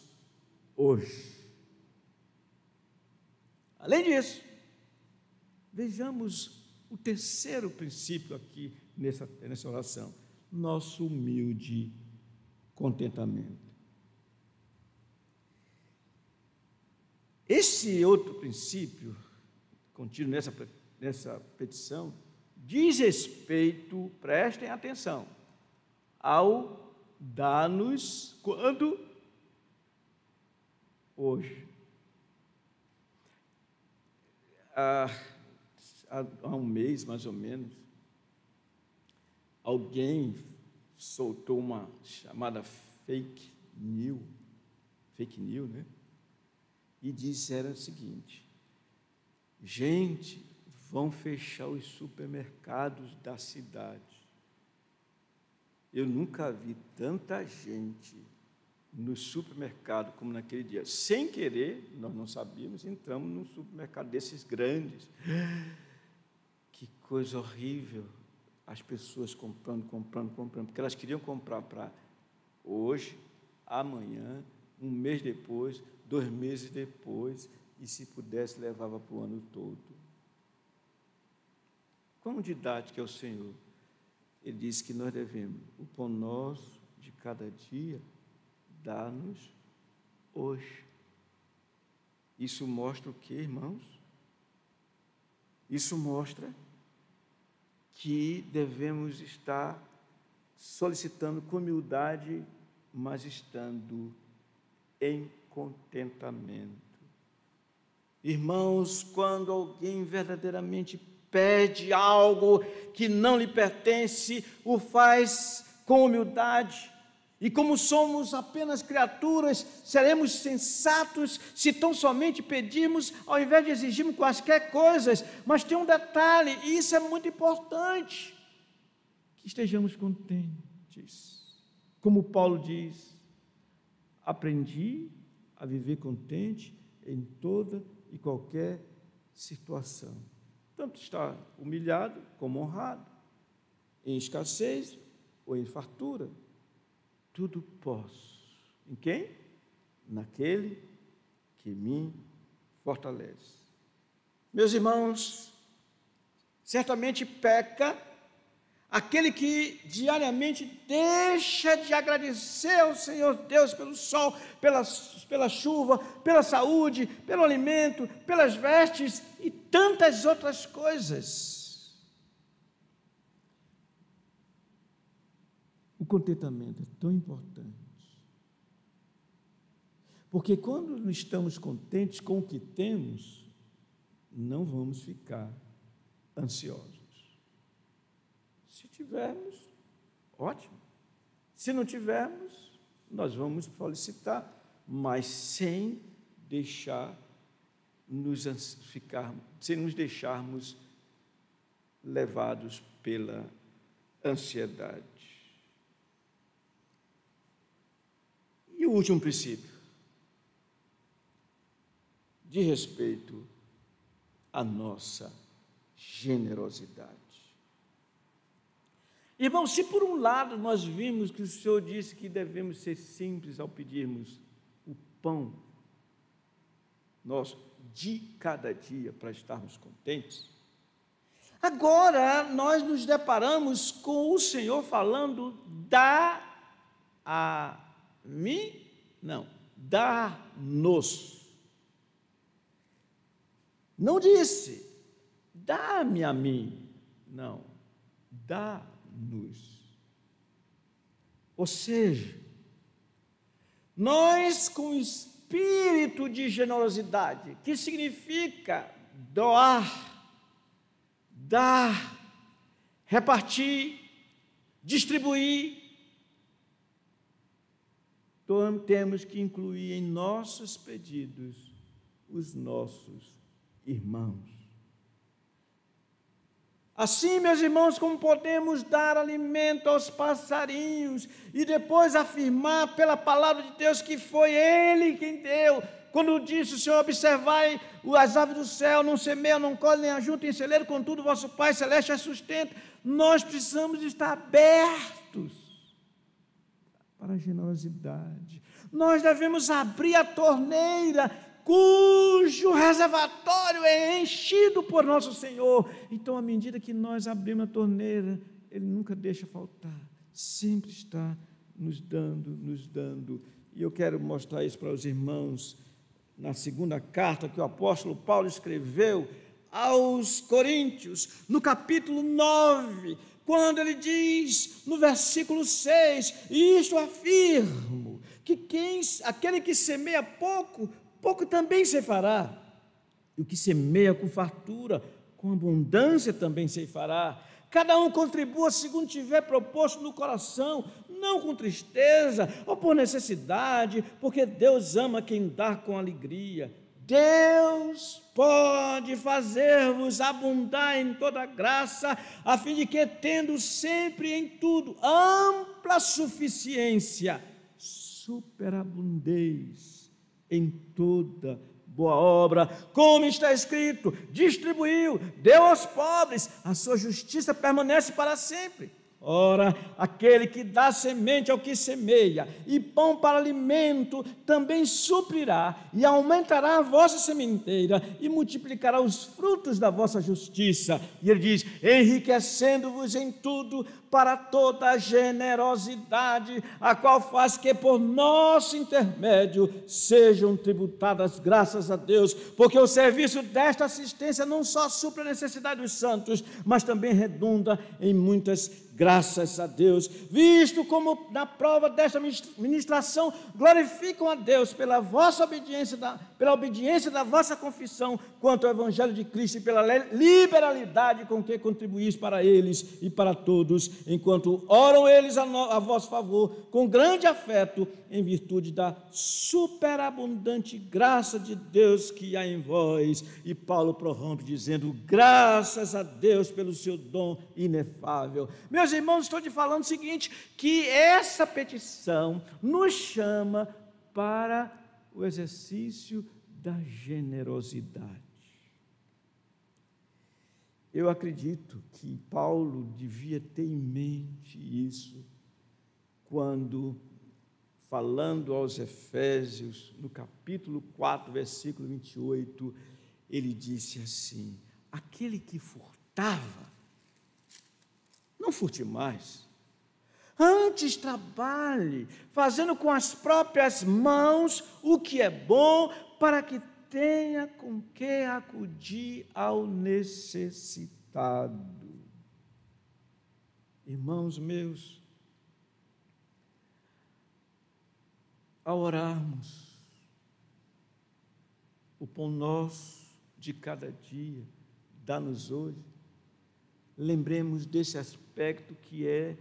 B: hoje. Além disso, vejamos O terceiro princípio aqui nessa oração, nosso humilde contentamento. Esse outro princípio, contido nessa petição, diz respeito, prestem atenção, ao dar-nos quando? Hoje. Há um mês, mais ou menos, alguém soltou uma chamada fake news, né? E disseram o seguinte: gente, vão fechar os supermercados da cidade. Eu nunca vi tanta gente no supermercado como naquele dia. Sem querer, nós não sabíamos, entramos num supermercado desses grandes. Que coisa horrível. As pessoas comprando, porque elas queriam comprar para hoje, amanhã, um mês depois, 2 meses depois, e se pudesse, levava para o ano todo. Quão didático é o Senhor? Ele diz que nós devemos, o pão nosso de cada dia, dá-nos hoje. Isso mostra o quê, irmãos? Isso mostra que devemos estar solicitando com humildade, mas estando em contentamento. Irmãos, quando alguém verdadeiramente pede algo que não lhe pertence, o faz com humildade. E como somos apenas criaturas, seremos sensatos se tão somente pedirmos, ao invés de exigirmos quaisquer coisas. Mas tem um detalhe, e isso é muito importante, que estejamos contentes. Como Paulo diz, aprendi a viver contente em toda e qualquer situação. Tanto estar humilhado como honrado, em escassez ou em fartura. Tudo posso. Em quem? Naquele que me fortalece. Meus irmãos, certamente peca aquele que diariamente deixa de agradecer ao Senhor Deus pelo sol, pela chuva, pela saúde, pelo alimento, pelas vestes e tantas outras coisas. O contentamento é tão importante, porque quando estamos contentes com o que temos, não vamos ficar ansiosos. Se tivermos, ótimo. Se não tivermos, nós vamos solicitar, mas sem nos deixarmos levados pela ansiedade. E o último princípio, de respeito à nossa generosidade. Irmão, se por um lado nós vimos que o Senhor disse que devemos ser simples ao pedirmos o pão nosso de cada dia para estarmos contentes, agora nós nos deparamos com o Senhor falando dá-nos. Não disse, dá-me a mim. Não, dá-nos. Ou seja, nós com espírito de generosidade, que significa doar, dar, repartir, distribuir, temos que incluir em nossos pedidos os nossos irmãos. Assim, meus irmãos, como podemos dar alimento aos passarinhos e depois afirmar pela palavra de Deus que foi Ele quem deu, quando disse o Senhor, observai as aves do céu, não semeiam, não colhem, nem ajuntam em celeiro, contudo vosso Pai Celeste as sustenta. Nós precisamos estar abertos para a generosidade. Nós devemos abrir a torneira cujo reservatório é enchido por nosso Senhor. Então, à medida que nós abrimos a torneira, Ele nunca deixa faltar, sempre está nos dando. E eu quero mostrar isso para os irmãos na segunda carta que o apóstolo Paulo escreveu aos Coríntios, no capítulo 9, quando ele diz, no versículo 6, e isto afirmo, que aquele que semeia pouco, pouco também ceifará, e o que semeia com fartura, com abundância também ceifará. Cada um contribua segundo tiver proposto no coração, não com tristeza ou por necessidade, porque Deus ama quem dá com alegria. Deus pode fazer-vos abundar em toda graça, a fim de que, tendo sempre em tudo ampla suficiência, superabundez em toda boa obra, como está escrito, distribuiu, deu aos pobres, a sua justiça permanece para sempre. Ora, aquele que dá semente ao que semeia e pão para alimento também suprirá e aumentará a vossa sementeira e multiplicará os frutos da vossa justiça. E ele diz, enriquecendo-vos em tudo para toda a generosidade, a qual faz que por nosso intermédio sejam tributadas graças a Deus, porque o serviço desta assistência não só supre a necessidade dos santos, mas também redunda em muitas graças a Deus, visto como na prova desta ministração glorificam a Deus pela vossa obediência, pela obediência da vossa confissão quanto ao Evangelho de Cristo e pela liberalidade com que contribuís para eles e para todos, enquanto oram eles a vosso favor, com grande afeto, em virtude da superabundante graça de Deus que há em vós. E Paulo prorrompe dizendo, graças a Deus pelo seu dom inefável. Meus irmãos, estou te falando o seguinte, que essa petição nos chama para o exercício da generosidade. Eu acredito que Paulo devia ter em mente isso quando, falando aos Efésios, no capítulo 4, versículo 28, ele disse assim, aquele que furtava, não furte mais, antes trabalhe, fazendo com as próprias mãos o que é bom, para que tenha com que acudir ao necessitado. Irmãos meus, ao orarmos, o pão nosso de cada dia, dá-nos hoje, lembremos desse aspecto que é,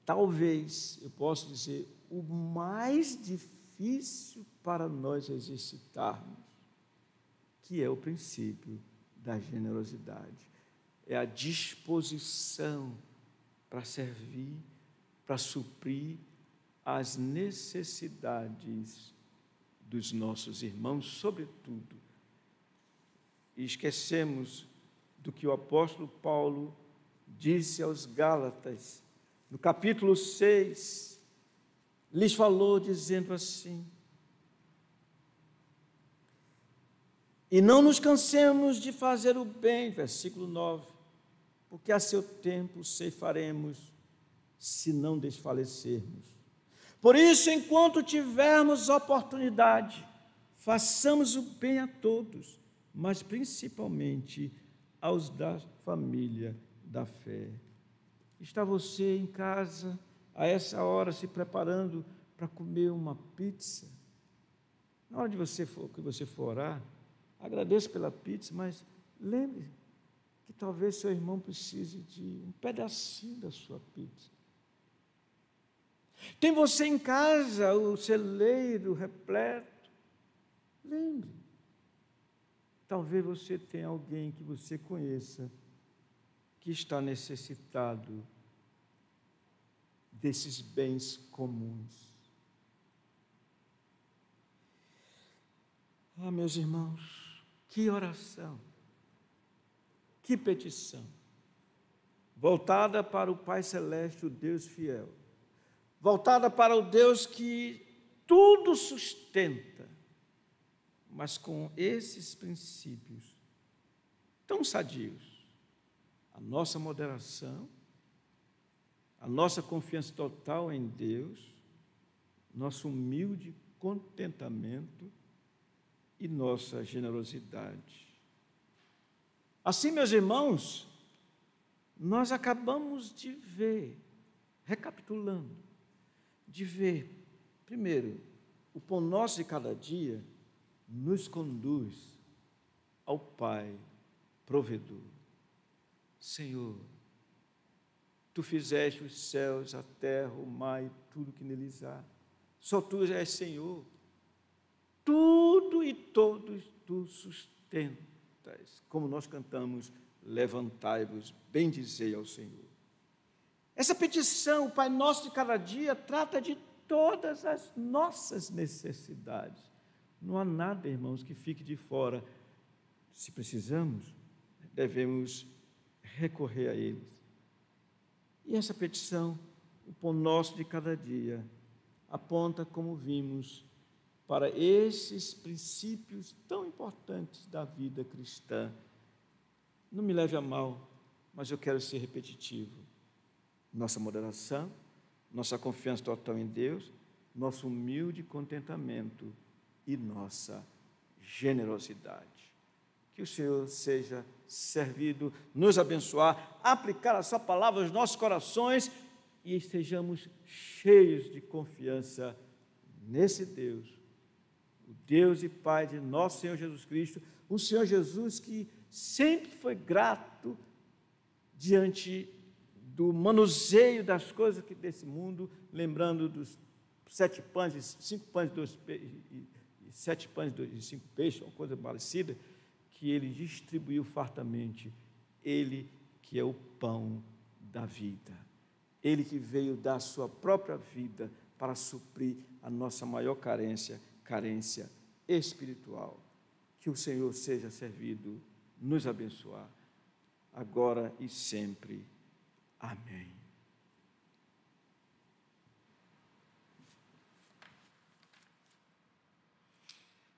B: talvez, eu posso dizer, o mais difícil para nós exercitarmos, que é o princípio da generosidade. É a disposição para servir, para suprir as necessidades dos nossos irmãos, sobretudo. E esquecemos do que o apóstolo Paulo disse aos Gálatas, no capítulo 6, lhes falou dizendo assim, e não nos cansemos de fazer o bem, versículo 9, porque a seu tempo ceifaremos, se não desfalecermos. Por isso, enquanto tivermos oportunidade, façamos o bem a todos, mas principalmente aos da família da fé. Está você em casa, a essa hora, se preparando para comer uma pizza? Na hora que você for orar, agradeça pela pizza, mas lembre que talvez seu irmão precise de um pedacinho da sua pizza. Tem você em casa, o celeiro repleto, lembre, talvez você tenha alguém que você conheça que está necessitado desses bens comuns. Ah, meus irmãos, que oração, que petição, voltada para o Pai Celeste, o Deus fiel, voltada para o Deus que tudo sustenta, mas com esses princípios tão sadios, a nossa moderação, a nossa confiança total em Deus, nosso humilde contentamento e nossa generosidade. Assim, meus irmãos, nós acabamos de ver, recapitulando, de ver, primeiro, o pão nosso de cada dia nos conduz ao Pai provedor. Senhor, Tu fizeste os céus, a terra, o mar e tudo que neles há. Só Tu és Senhor. Tudo e todos Tu sustentas. Como nós cantamos, levantai-vos, bendizei ao Senhor. Essa petição, o Pai Nosso de cada dia, trata de todas as nossas necessidades. Não há nada, irmãos, que fique de fora. Se precisamos, devemos recorrer a eles. E essa petição, o pão nosso de cada dia, aponta, como vimos, para esses princípios tão importantes da vida cristã. Não me leve a mal, mas eu quero ser repetitivo. Nossa moderação, nossa confiança total em Deus, nosso humilde contentamento e nossa generosidade. Que o Senhor seja servido, nos abençoar, aplicar a sua palavra aos nossos corações e estejamos cheios de confiança nesse Deus, o Deus e Pai de nosso Senhor Jesus Cristo, o Senhor Jesus que sempre foi grato diante do manuseio das coisas desse mundo, lembrando dos 7 pães, 5 pães, 7 pães e 5 peixes, uma coisa parecida, que Ele distribuiu fartamente, Ele que é o pão da vida, Ele que veio dar a sua própria vida para suprir a nossa maior carência espiritual. Que o Senhor seja servido, nos abençoar, agora e sempre. Amém.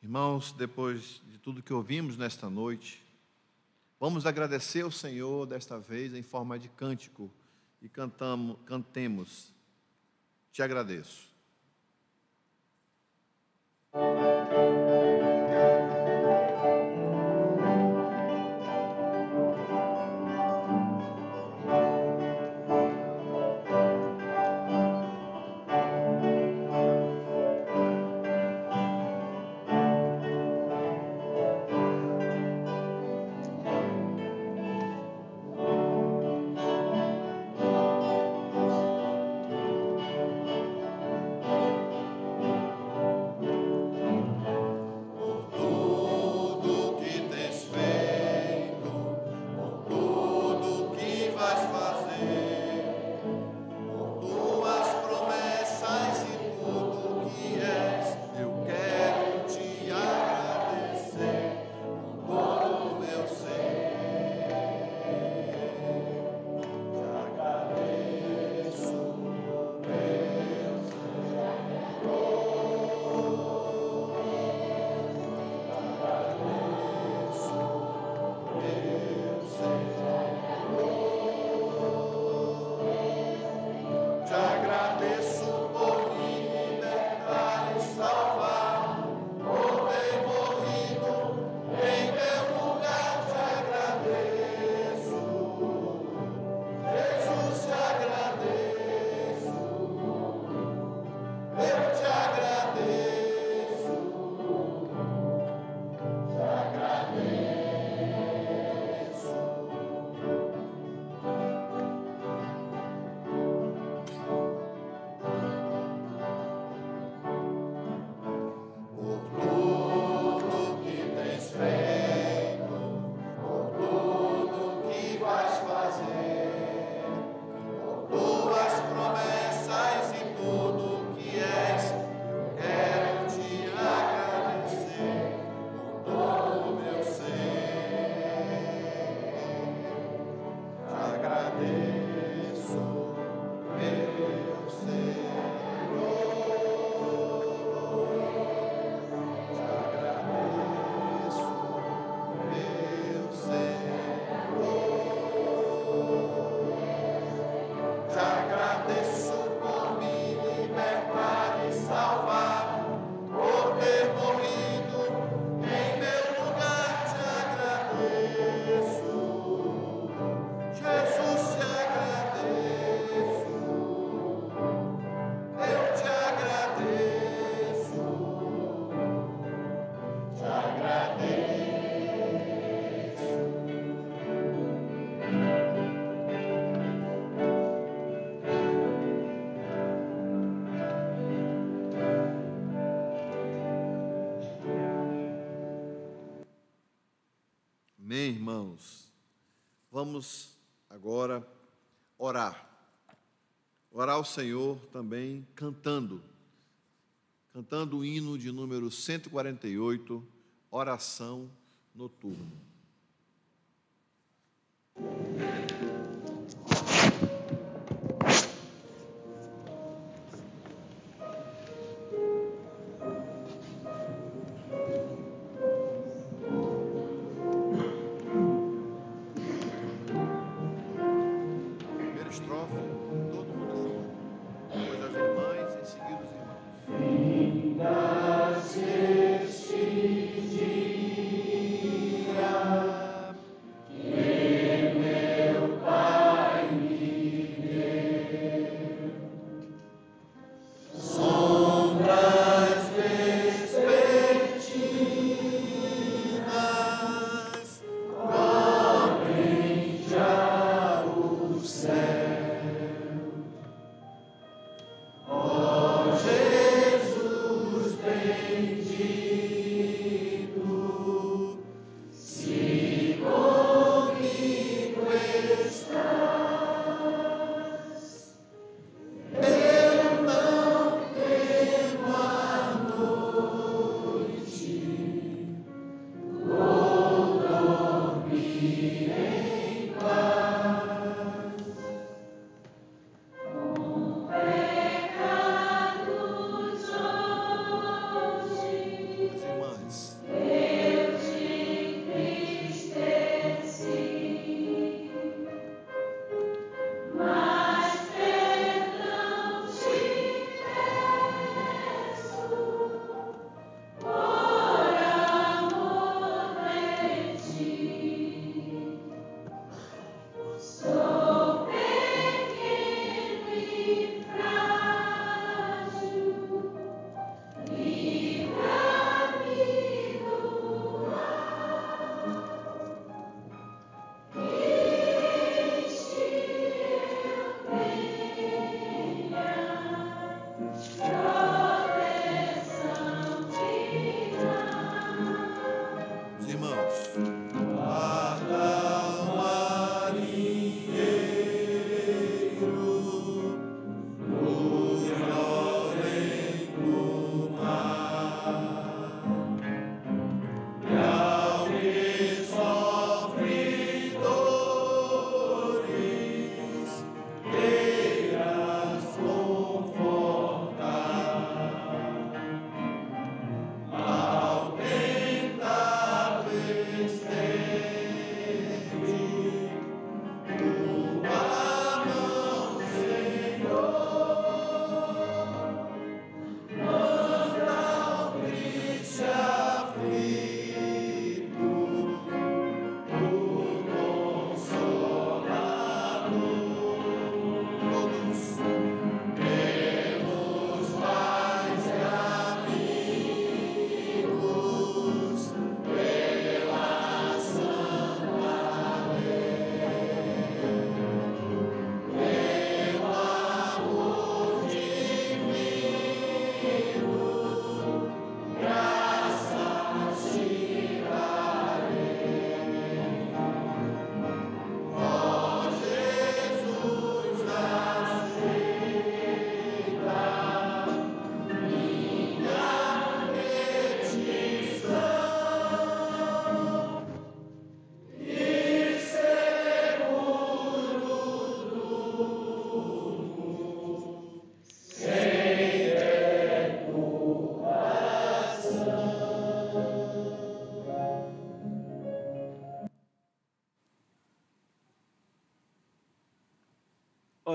A: Irmãos, depois de tudo que ouvimos nesta noite, vamos agradecer ao Senhor desta vez em forma de cântico e cantemos. Te agradeço. Vamos agora orar. Orar ao Senhor também cantando o hino de número 148, Oração Noturna.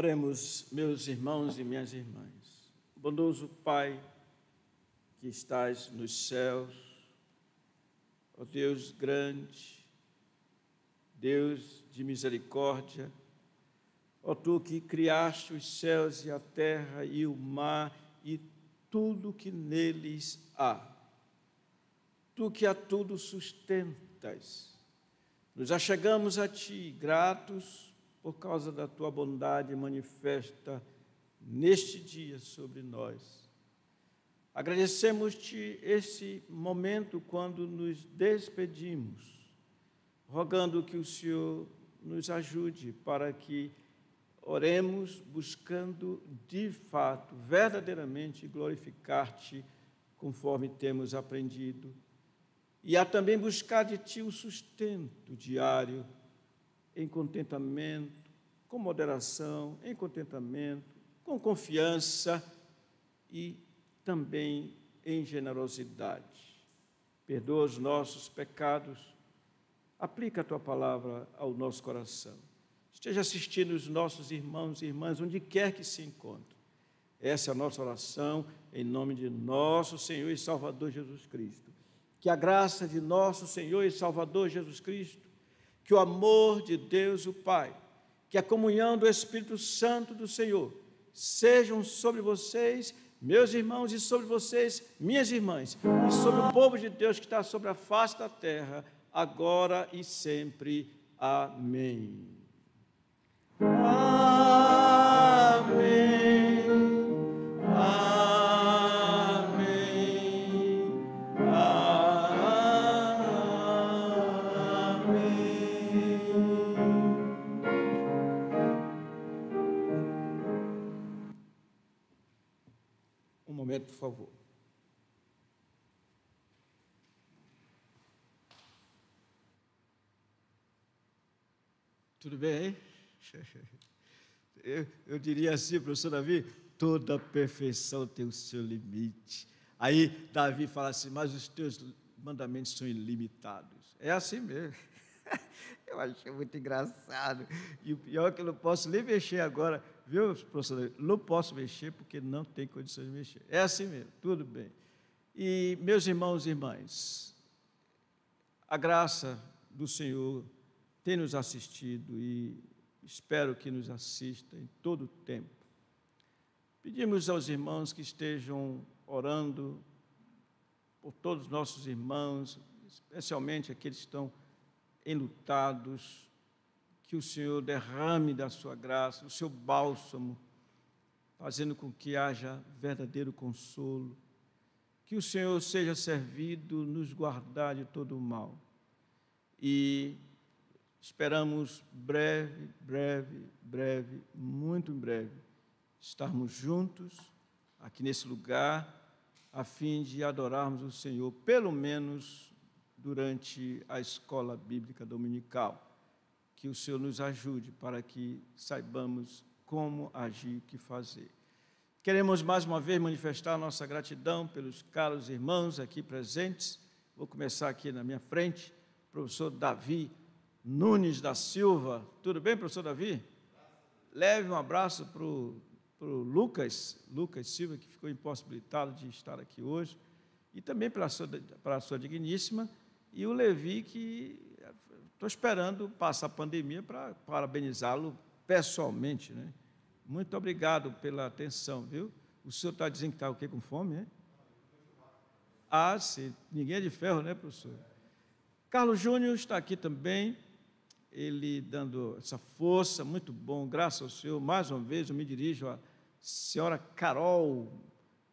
B: Oremos, meus irmãos e minhas irmãs. Bondoso Pai, que estás nos céus, ó Deus grande, Deus de misericórdia, ó Tu que criaste os céus e a terra e o mar e tudo que neles há. Tu que a tudo sustentas. Nos achegamos a Ti, gratos por causa da Tua bondade manifesta neste dia sobre nós. Agradecemos-Te esse momento quando nos despedimos, rogando que o Senhor nos ajude para que oremos buscando, de fato, verdadeiramente glorificar-te, conforme temos aprendido. E a também buscar de ti o sustento diário, em contentamento, com moderação, em contentamento, com confiança e também em generosidade. Perdoa os nossos pecados, aplica a tua palavra ao nosso coração. Esteja assistindo os nossos irmãos e irmãs, onde quer que se encontrem. Essa é a nossa oração, em nome de nosso Senhor e Salvador Jesus Cristo. Que a graça de nosso Senhor e Salvador Jesus Cristo, que o amor de Deus o Pai, que a comunhão do Espírito Santo do Senhor, sejam sobre vocês, meus irmãos, e sobre vocês, minhas irmãs, e sobre o povo de Deus que está sobre a face da terra, agora e sempre. Amém. Amém. Amém. Amém. Um momento, por favor. Tudo bem, hein? Eu diria assim, professor Davi, toda perfeição tem o seu limite. Aí Davi fala assim, mas os teus mandamentos são ilimitados. É assim mesmo. Eu achei muito engraçado. E o pior é que eu não posso nem mexer agora, viu, professor Davi? Não posso mexer porque não tem condições de mexer. É assim mesmo, tudo bem. E, meus irmãos e irmãs, a graça do Senhor tem nos assistido e espero que nos assista em todo o tempo. Pedimos aos irmãos que estejam orando por todos os nossos irmãos, especialmente aqueles que estão enlutados, que o Senhor derrame da sua graça, o seu bálsamo, fazendo com que haja verdadeiro consolo, que o Senhor seja servido, nos guardar de todo o mal. E esperamos breve, muito em breve, estarmos juntos aqui nesse lugar, a fim de adorarmos o Senhor, pelo menos durante a escola bíblica dominical. Que o Senhor nos ajude para que saibamos como agir, o que fazer. Queremos mais uma vez manifestar nossa gratidão pelos caros irmãos aqui presentes. Vou começar aqui na minha frente, professor Davi Nunes da Silva. Tudo bem, professor Davi? Leve um abraço para o Lucas Silva, que ficou impossibilitado de estar aqui hoje, e também para a sua digníssima, e o Levi, que estou esperando passar a pandemia para parabenizá-lo pessoalmente, né? Muito obrigado pela atenção, viu? O senhor está dizendo que está o quê, com fome, né? Ah, sim, ninguém é de ferro, né, professor? Carlos Júnior está aqui também, ele dando essa força, muito bom, graças ao Senhor. Mais uma vez eu me dirijo à senhora Carol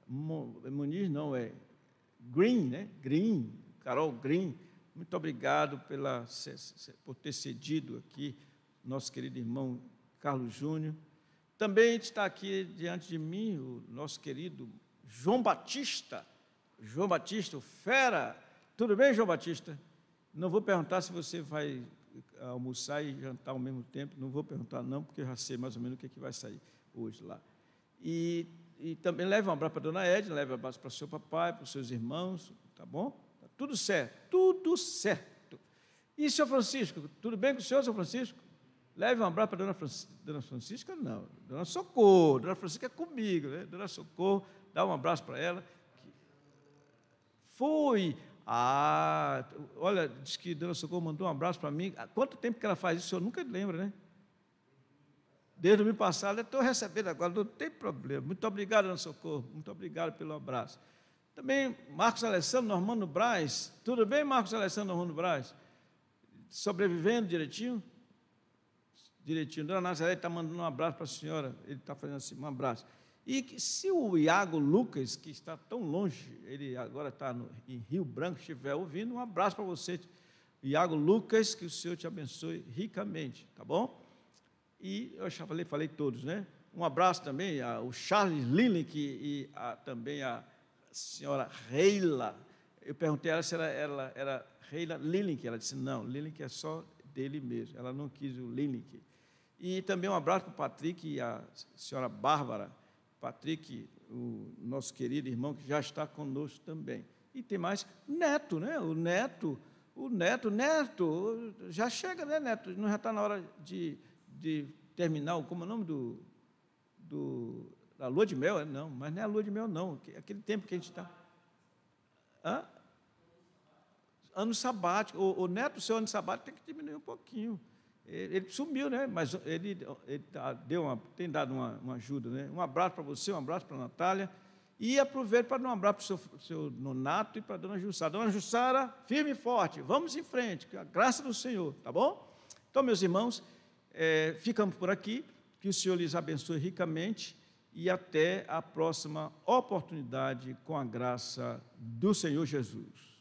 B: Muniz, não, é Green, né? Green, Carol Green, muito obrigado por ter cedido aqui, nosso querido irmão Carlos Júnior. Também está aqui diante de mim o nosso querido João Batista, o fera. Tudo bem, João Batista? Não vou perguntar se você vai almoçar e jantar ao mesmo tempo, não vou perguntar não, porque eu já sei mais ou menos o que vai sair hoje lá. E também leve um abraço para a dona Edna, leve um abraço para o seu papai, para os seus irmãos, tá bom? Tá tudo certo, tudo certo. E senhor Francisco, tudo bem com o senhor, senhor Francisco? Leve um abraço para a dona Francisca, não, dona Socorro, dona Francisca é comigo, né? Dona Socorro, dá um abraço para ela. Fui. Ah, olha, diz que dona Socorro mandou um abraço para mim. Há quanto tempo que ela faz isso? O senhor nunca lembra, né? Desde o domingo passado, eu estou recebendo agora, não tem problema. Muito obrigado, dona Socorro, muito obrigado pelo abraço. Também, Marcos Alessandro Normando Braz. Tudo bem, Marcos Alessandro Normando Braz? Sobrevivendo direitinho? Direitinho. Dona Nazaré está mandando um abraço para a senhora, ele está fazendo assim, um abraço. E se o Iago Lucas, que está tão longe, ele agora está em Rio Branco, estiver ouvindo, um abraço para você. Iago Lucas, que o Senhor te abençoe ricamente, tá bom? E eu já falei todos, né? Um abraço também ao Charles Lilick e também a senhora Reila. Eu perguntei a ela se ela era Reila Lilick. Ela disse, não, Lilick é só dele mesmo. Ela não quis o Lilick. E também um abraço para o Patrick e a senhora Bárbara. Patrick, o nosso querido irmão, que já está conosco também. E tem mais Neto, né? O Neto, já chega, né, Neto? Não já está na hora de terminar, como é o nome da lua de mel? Não, mas não é a lua de mel, não. Aquele tempo que a gente está... Ano sabático. O Neto, o seu ano sabático tem que diminuir um pouquinho. Ele sumiu, né? Mas ele tem dado uma ajuda, né? Um abraço para você, um abraço para a Natália. E aproveito para dar um abraço para o seu Nonato e para a dona Jussara. Dona Jussara, firme e forte, vamos em frente, com a graça do Senhor, tá bom? Então, meus irmãos, ficamos por aqui, que o Senhor lhes abençoe ricamente e até a próxima oportunidade com a graça do Senhor Jesus.